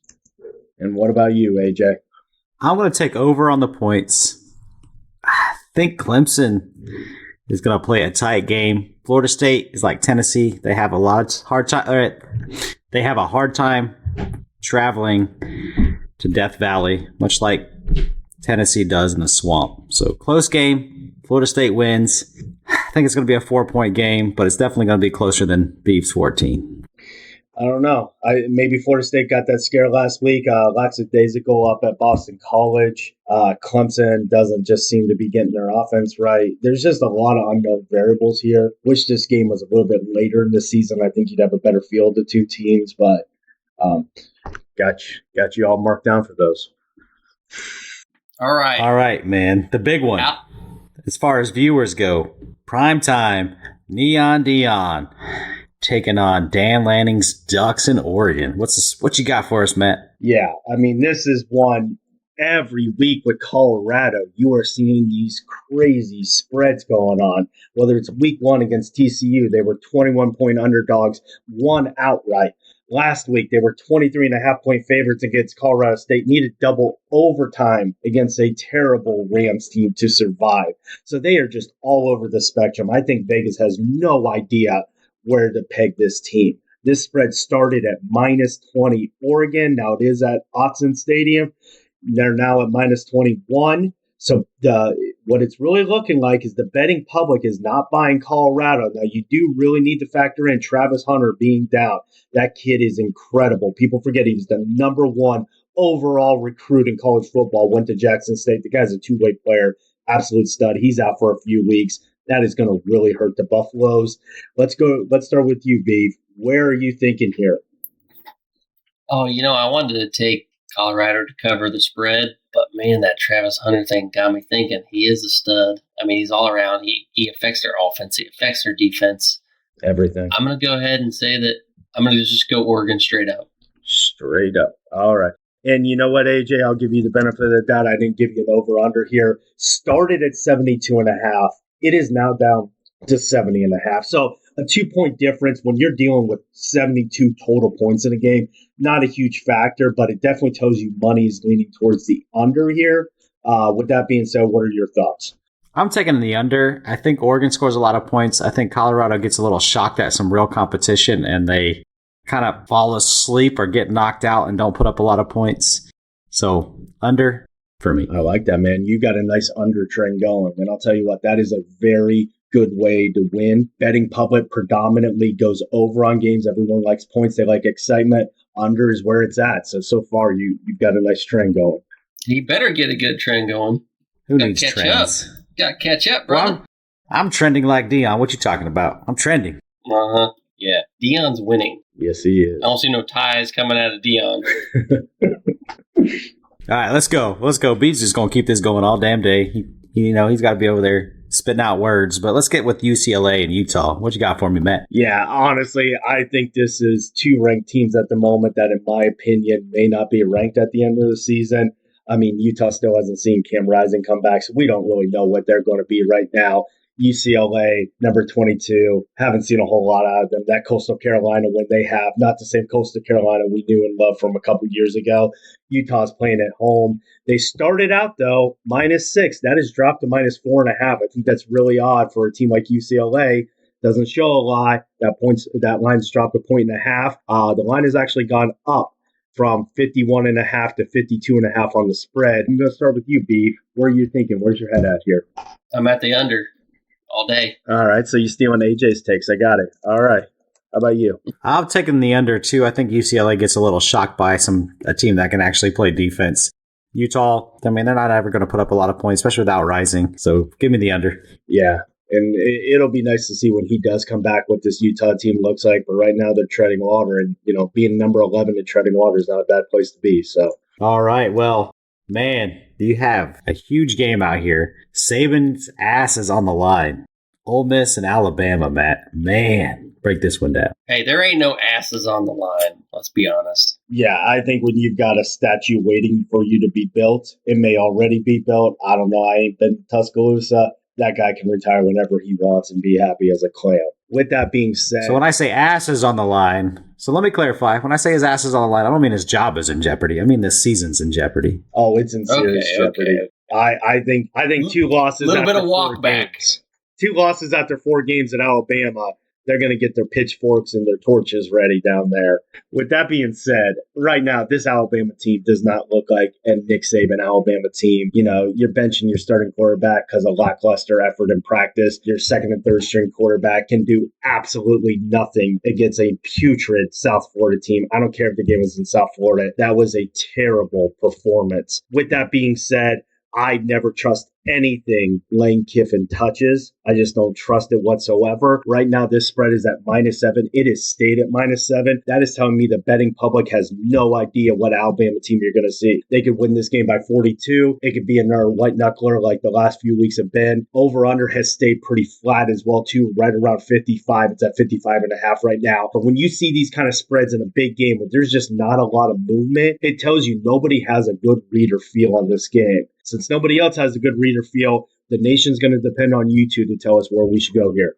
And what about you, AJ? I'm going to take over on the points. I think Clemson is going to play a tight game. Florida State is like Tennessee. They have a hard time traveling to Death Valley, much like Tennessee does in the swamp. So close game. Florida State wins. I think it's going to be a 4-point game, but it's definitely going to be closer than Beef's 14. I don't know. Maybe Florida State got that scare last week. Lackadaisical up at Boston College. Clemson doesn't just seem to be getting their offense right. There's just a lot of unknown variables here. Wish this game was a little bit later in the season. I think you'd have a better feel of the two teams, but got you all marked down for those. All right, man. The big one. Yeah. As far as viewers go, prime time, Neon Dion taking on Dan Lanning's Ducks in Oregon. What you got for us, Matt? Yeah, I mean, this is one every week with Colorado. You are seeing these crazy spreads going on. Whether it's week 1 against TCU, they were 21-point underdogs, won outright. Last week, they were 23.5-point favorites against Colorado State, needed double overtime against a terrible Rams team to survive. So they are just all over the spectrum. I think Vegas has no idea where to peg this team. This spread started at -20 Oregon. Now it is at Autzen Stadium. They're now at -21. So what it's really looking like is the betting public is not buying Colorado. Now, you do really need to factor in Travis Hunter being down. That kid is incredible. People forget he was the number 1 overall recruit in college football, went to Jackson State. The guy's a two-way player, absolute stud. He's out for a few weeks. That is going to really hurt the Buffaloes. Let's start with you, Beeve. Where are you thinking here? Oh, I wanted to take Colorado to cover the spread, but man, that Travis Hunter thing got me thinking. He is a stud. I mean, he's all around. He affects their offense. He affects their defense. Everything. I'm going to go ahead and say that I'm going to just go Oregon straight up. Straight up. All right. And you know what, AJ? I'll give you the benefit of the doubt. I didn't give you an over-under here. Started at 72.5. It is now down to 70.5. So a 2-point difference when you're dealing with 72 total points in a game, not a huge factor, but it definitely tells you money is leaning towards the under here. With that being said, what are your thoughts? I'm taking the under. I think Oregon scores a lot of points. I think Colorado gets a little shocked at some real competition and they kind of fall asleep or get knocked out and don't put up a lot of points. So under for me. I like that, man. You got a nice under trend going. And I'll tell you what, that is a very good way to win. Betting public predominantly goes over on games. Everyone likes points. They like excitement. Under is where it's at. So far, you've got a nice trend going. You better get a good trend going. Who needs trends? Got to catch up, brother. Well, I'm trending like Dion. What you talking about? I'm trending. Uh-huh. Yeah. Dion's winning. Yes, he is. I don't see no ties coming out of Dion. All right, let's go. Beats just going to keep this going all damn day. He's got to be over there spitting out words. But let's get with UCLA and Utah. What you got for me, Matt? Yeah, honestly, I think this is 2 ranked teams at the moment that, in my opinion, may not be ranked at the end of the season. I mean, Utah still hasn't seen Cam Rising come back, so we don't really know what they're going to be right now. UCLA, number 22, haven't seen a whole lot out of them. That Coastal Carolina win they have, not the same Coastal Carolina we knew and loved from a couple years ago. Utah's playing at home. They started out, though, -6. That has dropped to -4.5. I think that's really odd for a team like UCLA. Doesn't show a lot. That line's dropped 1.5 points. The line has actually gone up from 51.5 to 52.5 on the spread. I'm going to start with you, Beef. Where are you thinking? Where's your head at here? I'm at the under all day. All right, so you're stealing AJ's takes. I got it. All right. How about you? I'm taking the under too. I think UCLA gets a little shocked by a team that can actually play defense. Utah, I mean, they're not ever going to put up a lot of points, especially without Rising. So give me the under. Yeah. And it'll be nice to see when he does come back what this Utah team looks like. But right now they're treading water. And, being number 11 and treading water is not a bad place to be. So, all right. Well, man, you have a huge game out here. Saban's ass is on the line. Ole Miss and Alabama, Matt. Man, break this one down. Hey, there ain't no asses on the line. Let's be honest. Yeah, I think when you've got a statue waiting for you to be built, it may already be built. I don't know. I ain't been to Tuscaloosa. That guy can retire whenever he wants and be happy as a clam. With that being said... So when I say ass is on the line, so let me clarify. When I say his ass is on the line, I don't mean his job is in jeopardy. I mean this season's in jeopardy. Oh, it's in serious jeopardy. Okay. I think 2 losses... A little bit of walk back. 2 losses after 4 games at Alabama, they're going to get their pitchforks and their torches ready down there. With that being said, right now, this Alabama team does not look like a Nick Saban Alabama team. You're benching your starting quarterback because of lackluster effort in practice. Your second and third string quarterback can do absolutely nothing against a putrid South Florida team. I don't care if the game was in South Florida. That was a terrible performance. With that being said, I never trust anything Lane Kiffin touches. I just don't trust it whatsoever. Right now, this spread is at -7. It is stayed at -7. That is telling me the betting public has no idea what Alabama team you're going to see. They could win this game by 42. It could be another white knuckler like the last few weeks have been. Over-under has stayed pretty flat as well, too, right around 55. It's at 55.5 right now. But when you see these kind of spreads in a big game where there's just not a lot of movement, it tells you nobody has a good read or feel on this game. Since nobody else has a good read or feel, the nation's going to depend on you two to tell us where we should go here.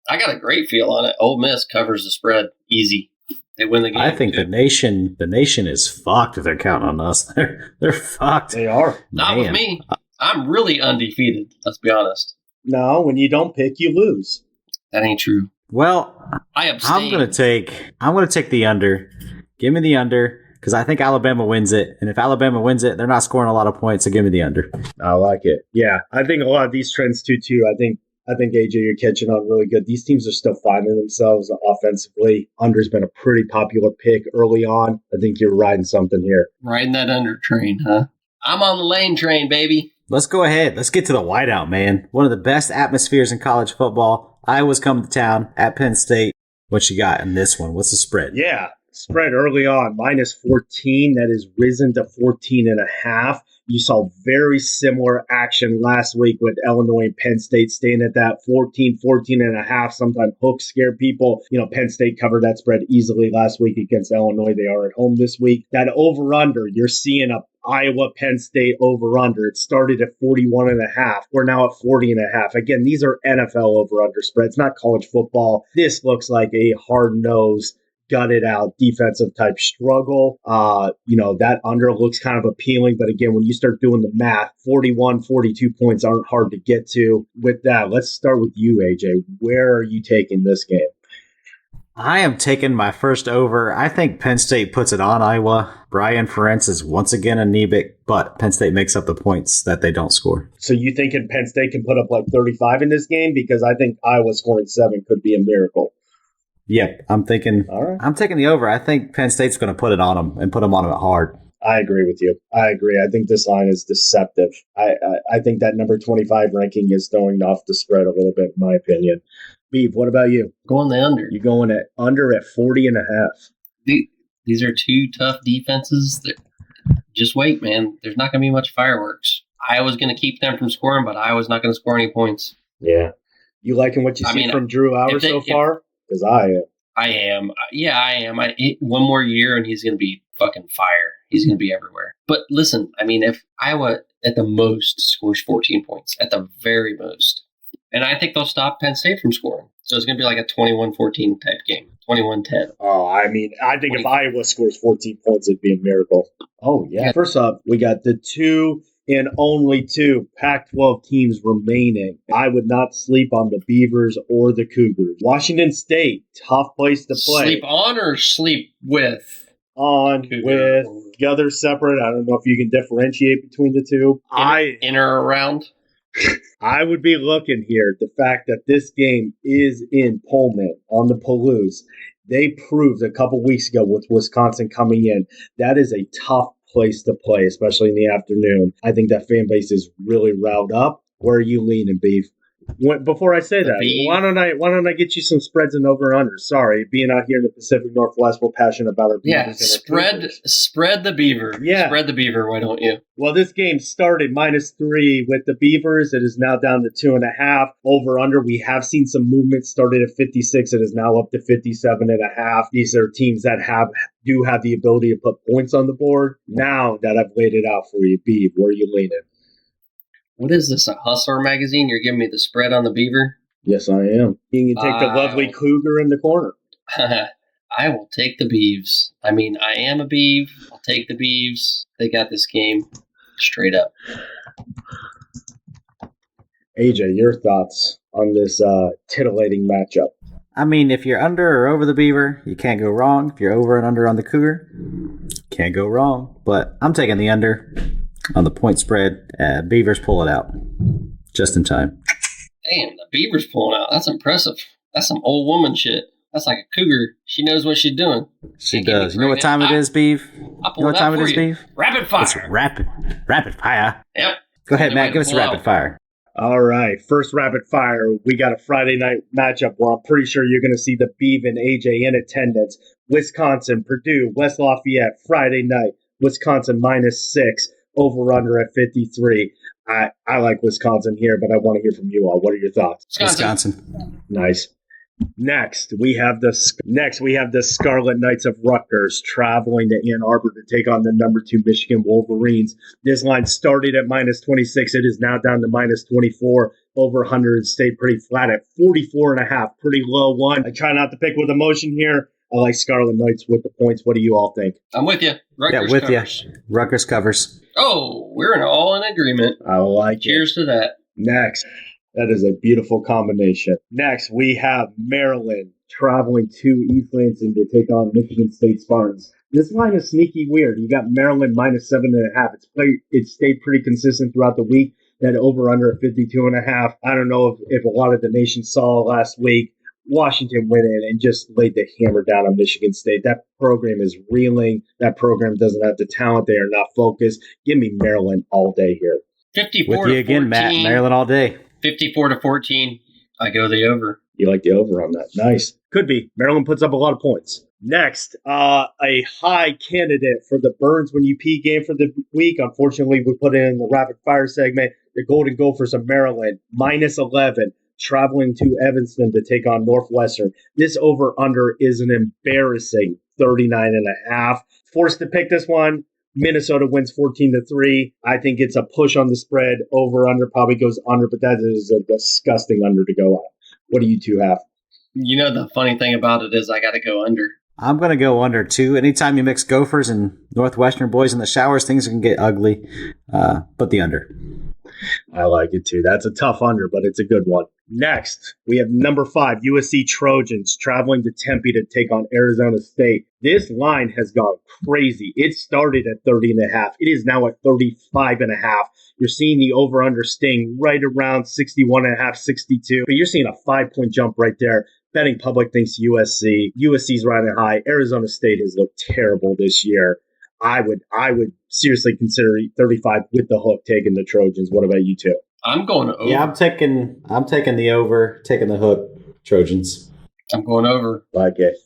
I got a great feel on it. Ole Miss covers the spread easy. They win the game. I think the nation is fucked if they're counting on us. They're fucked. They are. Not with me. I'm really undefeated. Let's be honest. No, when you don't pick, you lose. That ain't true. Well, I abstain. I'm gonna take the under. Give me the under. Because I think Alabama wins it. And if Alabama wins it, they're not scoring a lot of points, so give me the under. I like it. Yeah, I think a lot of these trends too. I think AJ, you're catching on really good. These teams are still finding themselves offensively. Under's been a pretty popular pick early on. I think you're riding something here. Riding that under train, huh? I'm on the Lane train, baby. Let's go ahead. Let's get to the Whiteout, man. One of the best atmospheres in college football. Iowa's coming to town at Penn State. What you got in this one? What's the spread? Yeah. Spread early on, -14. That is risen to 14.5. You saw very similar action last week with Illinois and Penn State staying at that 14.5. Sometimes hooks scare people. Penn State covered that spread easily last week against Illinois. They are at home this week. That over-under, you're seeing a Iowa Penn State over-under. It started at 41.5. We're now at 40.5. Again, these are NFL over-under spreads, not college football. This looks like a hard-nosed, gutted out defensive type struggle. That under looks kind of appealing, but again, when you start doing the math, 41, 42 points aren't hard to get to. With that, let's start with you, AJ. Where are you taking this game? I am taking my first over. I think Penn State puts it on Iowa. Brian Ferentz is once again anemic, but Penn State makes up the points that they don't score. So you thinking Penn State can put up like 35 in this game? Because I think Iowa scoring 7 could be a miracle. Yep, I'm thinking. All right. I'm taking the over. I think Penn State's going to put it on them and put them on it hard. I agree with you. I agree. I think this line is deceptive. I think that number 25 ranking is throwing off the spread a little bit, in my opinion. Beeve, what about you? Going the under. You're going at under at 40.5. These are 2 tough defenses. Just wait, man. There's not going to be much fireworks. Iowa's going to keep them from scoring, but Iowa's not going to score any points. Yeah. You liking what you see from Drew Auer so far? Because I am. I am. Yeah, I am. One more year and he's going to be fucking fire. He's going to be everywhere. But listen, if Iowa at the most scores 14 points, at the very most, and I think they'll stop Penn State from scoring. So it's going to be like a 21-14 type game, 21-10. Oh, I think if Iowa scores 14 points, it'd be a miracle. Oh, yeah. First up, we got the 2 and only 2 Pac-12 teams remaining. I would not sleep on the Beavers or the Cougars. Washington State, tough place to play. Sleep on or sleep with? On, with, the other separate. I don't know if you can differentiate between the two. In or around? I would be looking here. The fact that this game is in Pullman on the Palouse They proved a couple weeks ago with Wisconsin coming in, that is a tough place to play, especially in the afternoon. I think that fan base is really riled up. Where are you leaning, Beef? Before I say that, why don't I get you some spreads and over and unders? Sorry, being out here in the Pacific Northwest, we're passionate about our Beavers. Yeah, spread the Beaver. Yeah, spread the Beaver. Why don't you? Well, this game started -3 with the Beavers. It is now down to 2.5. Over under. We have seen some movement. Started at 56. It is now up to 57.5. These are teams that do have the ability to put points on the board. Now that I've laid it out for you, Beav, where are you leaning? What is this, a Hustler magazine? You're giving me the spread on the Beaver? Yes, I am. You can take the lovely Cougar in the corner. I will take the Beavs. I mean, I am a Beav. I'll take the Beavs. They got this game straight up. AJ, your thoughts on this titillating matchup? I mean, if you're under or over the Beaver, you can't go wrong. If you're over and under on the Cougar, can't go wrong. But I'm taking the under on the point spread. Beavers pull it out just in time. Damn, the Beavers pulling out. That's impressive. That's some old woman shit. That's like a cougar. She knows what she's doing. She does. You know what time it is, Beef? You know what time it is, Beef? Rapid fire. It's rapid fire. Yep. Go ahead, Matt. Give us a rapid fire. All right. First rapid fire. We got a Friday night matchup where I'm pretty sure you're going to see the Beav and AJ in attendance. Wisconsin, Purdue, West Lafayette, Friday night. Wisconsin -6. Over under at 53. I like Wisconsin here, but I want to hear from you all. What are your thoughts? Wisconsin. Nice. Next, we have the Scarlet Knights of Rutgers traveling to Ann Arbor to take on the number 2 Michigan Wolverines. This line started at -26. It is now down to -24. Over 100 stayed pretty flat at 44.5. Pretty low one. I try not to pick with emotion here. I like Scarlet Knights with the points. What do you all think? I'm with you. Rutgers with covers. you. Rutgers covers. Oh, we're all in agreement. I like Cheers to that. Next. That is a beautiful combination. Next, we have Maryland traveling to East Lansing to take on Michigan State Spartans. This line is sneaky weird. You got Maryland -7.5. It stayed pretty consistent throughout the week. That over-under at 52.5. I don't know if a lot of the nation saw last week. Washington went in and just laid the hammer down on Michigan State. That program is reeling. That program doesn't have the talent. They are not focused. Give me Maryland all day here. 54 with you again, 14. Matt. Maryland all day. 54-14. I go the over. You like the over on that. Nice. Could be. Maryland puts up a lot of points. Next, a high candidate for the Burns When You Pee game for the week. Unfortunately, we put it in the rapid fire segment. The Golden Gophers of Maryland, -11. Traveling to Evanston to take on Northwestern. This over-under is an embarrassing 39.5. Forced to pick this one. Minnesota wins 14-3. I think it's a push on the spread. Over-under probably goes under, but that is a disgusting under to go on. What do you two have? You know, the funny thing about it is I got to go under. I'm going to go under, too. Anytime you mix Gophers and Northwestern boys in the showers, things can get ugly. But the under. I like it, too. That's a tough under, but it's a good one. Next, we have number 5, USC Trojans traveling to Tempe to take on Arizona State. This line has gone crazy. It started at 30.5. It is now at 35.5. You're seeing the over-under sting right around 61.5, 62. But you're seeing a 5-point jump right there. Betting public thinks USC. USC's riding high. Arizona State has looked terrible this year. I would seriously consider 35 with the hook taking the Trojans. What about you two? I'm going over. Yeah, I'm taking the over, taking the hook, Trojans. I'm going over. Like it.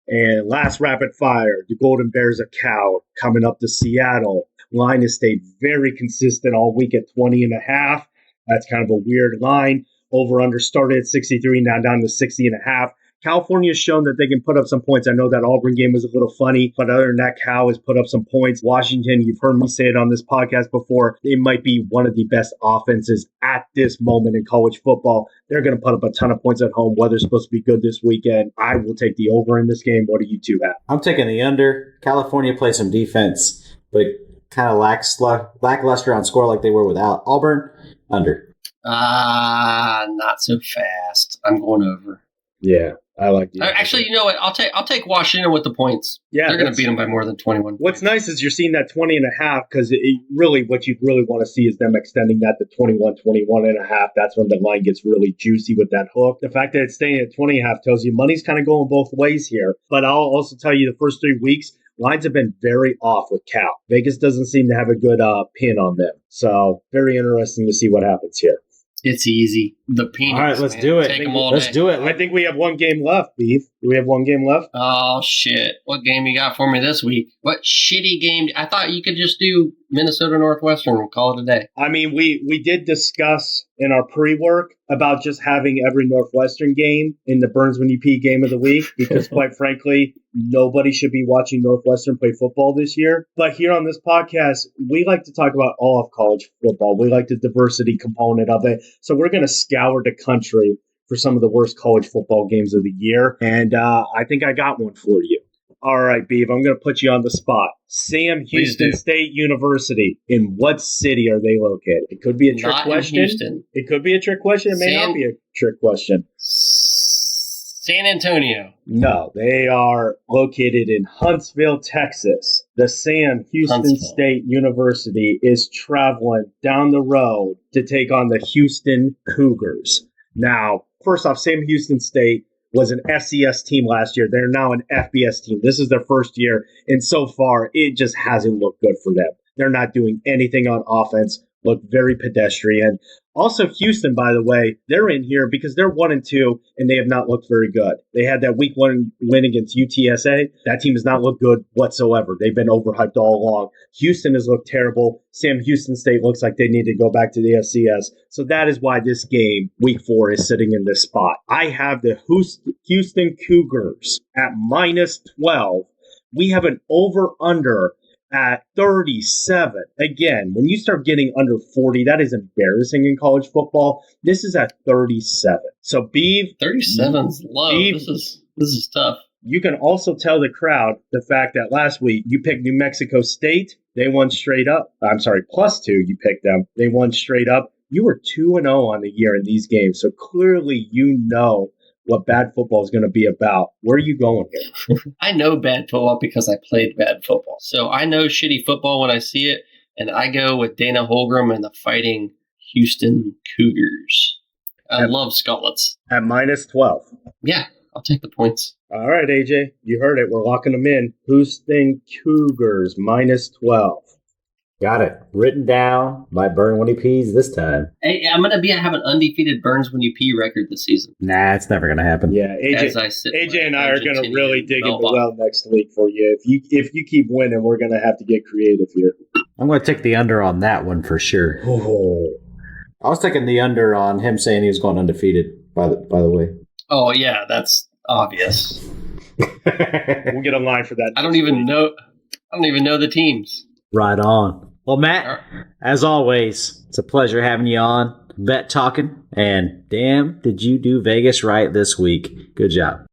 And last rapid fire, the Golden Bears of Cal coming up to Seattle. Line has stayed very consistent all week at 20.5. That's kind of a weird line. Over under started at 63, now down to 60.5. California's shown that they can put up some points. I know that Auburn game was a little funny, but other than that, Cal has put up some points. Washington, you've heard me say it on this podcast before, they might be one of the best offenses at this moment in college football. They're going to put up a ton of points at home. Weather's supposed to be good this weekend. I will take the over in this game. What do you two have? I'm taking the under. California plays some defense, but kind of lackluster on score like they were without Auburn. Under. Not so fast. I'm going over. Yeah, I like the Actually, you know what? I'll take Washington with the points. Yeah, they're going to beat them by more than 21. What's nice is you're seeing that 20.5 because really what you really want to see is them extending that to 21.5. That's when the line gets really juicy with that hook. The fact that it's staying at 20.5 tells you money's kind of going both ways here. But I'll also tell you the first 3 weeks, lines have been very off with Cal. Vegas doesn't seem to have a good pin on them. So very interesting to see what happens here. It's easy. The peanuts. All right, let's do it. Let's do it. I think we have one game left, Beef. Do we have one game left? Oh, shit. What game you got for me this week? What shitty game? I thought you could just do Minnesota Northwestern and call it a day. I mean, we did discuss in our pre-work about just having every Northwestern game in the Burns When You Pee game of the week because, quite frankly, nobody should be watching Northwestern play football this year. But here on this podcast, we like to talk about all of college football. We like the diversity component of it. So we're going to scour the country for some of the worst college football games of the year. And I think I got one for you. All right, Beav, I'm going to put you on the spot. Sam Houston State University. In what city are they located? It could be a trick question. Houston. It could be a trick question. It may not be a trick question. San Antonio. No, they are located in Huntsville, Texas. The Sam Houston State University is traveling down the road to take on the Houston Cougars. Now, first off, Sam Houston State was an FCS team last year. They're now an FBS team. This is their first year, and so far, it just hasn't looked good for them. They're not doing anything on offense, look very pedestrian. Also, Houston, by the way, they're in here because they're 1-2, and they have not looked very good. They had that week 1 win against UTSA. That team has not looked good whatsoever. They've been overhyped all along. Houston has looked terrible. Sam Houston State looks like they need to go back to the FCS. So that is why this game, week 4, is sitting in this spot. I have the Houston Cougars at -12. We have an over-under at 37. Again, when you start getting under 40, that is embarrassing in college football. This is at 37. So, Beeve, 37's low. This is tough. You can also tell the crowd the fact that last week you picked New Mexico State. They won straight up. I'm sorry, +2 you picked them. They won straight up. You were 2-0 on the year in these games. So clearly you know what bad football is going to be about. Where are you going here? I know bad football because I played bad football. So I know shitty football when I see it, and I go with Dana Holmgren and the Fighting Houston Cougars. I love Scarlets. At -12. Yeah, I'll take the points. All right, AJ, you heard it. We're locking them in. Houston Cougars -12. Got it. Written down by Burn When He Pees this time. Hey, I'm going to have an undefeated Burns When You Pee record this season. Nah, it's never going to happen. Yeah, AJ and I are going to really dig in the well next week for you. If you keep winning, we're going to have to get creative here. I'm going to take the under on that one for sure. Oh. I was taking the under on him saying he was going undefeated, by the way. Oh, yeah, that's obvious. We'll get a line for that. I don't even know the teams. Right on. Well, Matt, as always, it's a pleasure having you on. Bet talking. And damn, did you do Vegas right this week. Good job.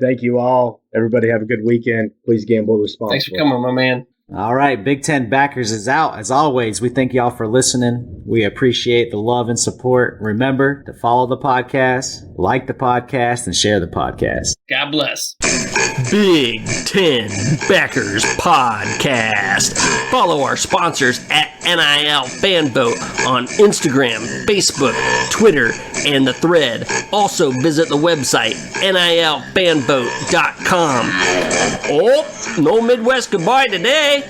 Thank you all. Everybody have a good weekend. Please gamble responsibly. Thanks for coming, my man. All right, Big Ten Backers is out. As always, we thank y'all for listening. We appreciate the love and support. Remember to follow the podcast, like the podcast, and share the podcast. God bless. Big Ten Backers Podcast. Follow our sponsors at NIL Fanvote on Instagram, Facebook, Twitter, and the Thread. Also visit the website nilfanvote.com. Oh, no Midwest goodbye today.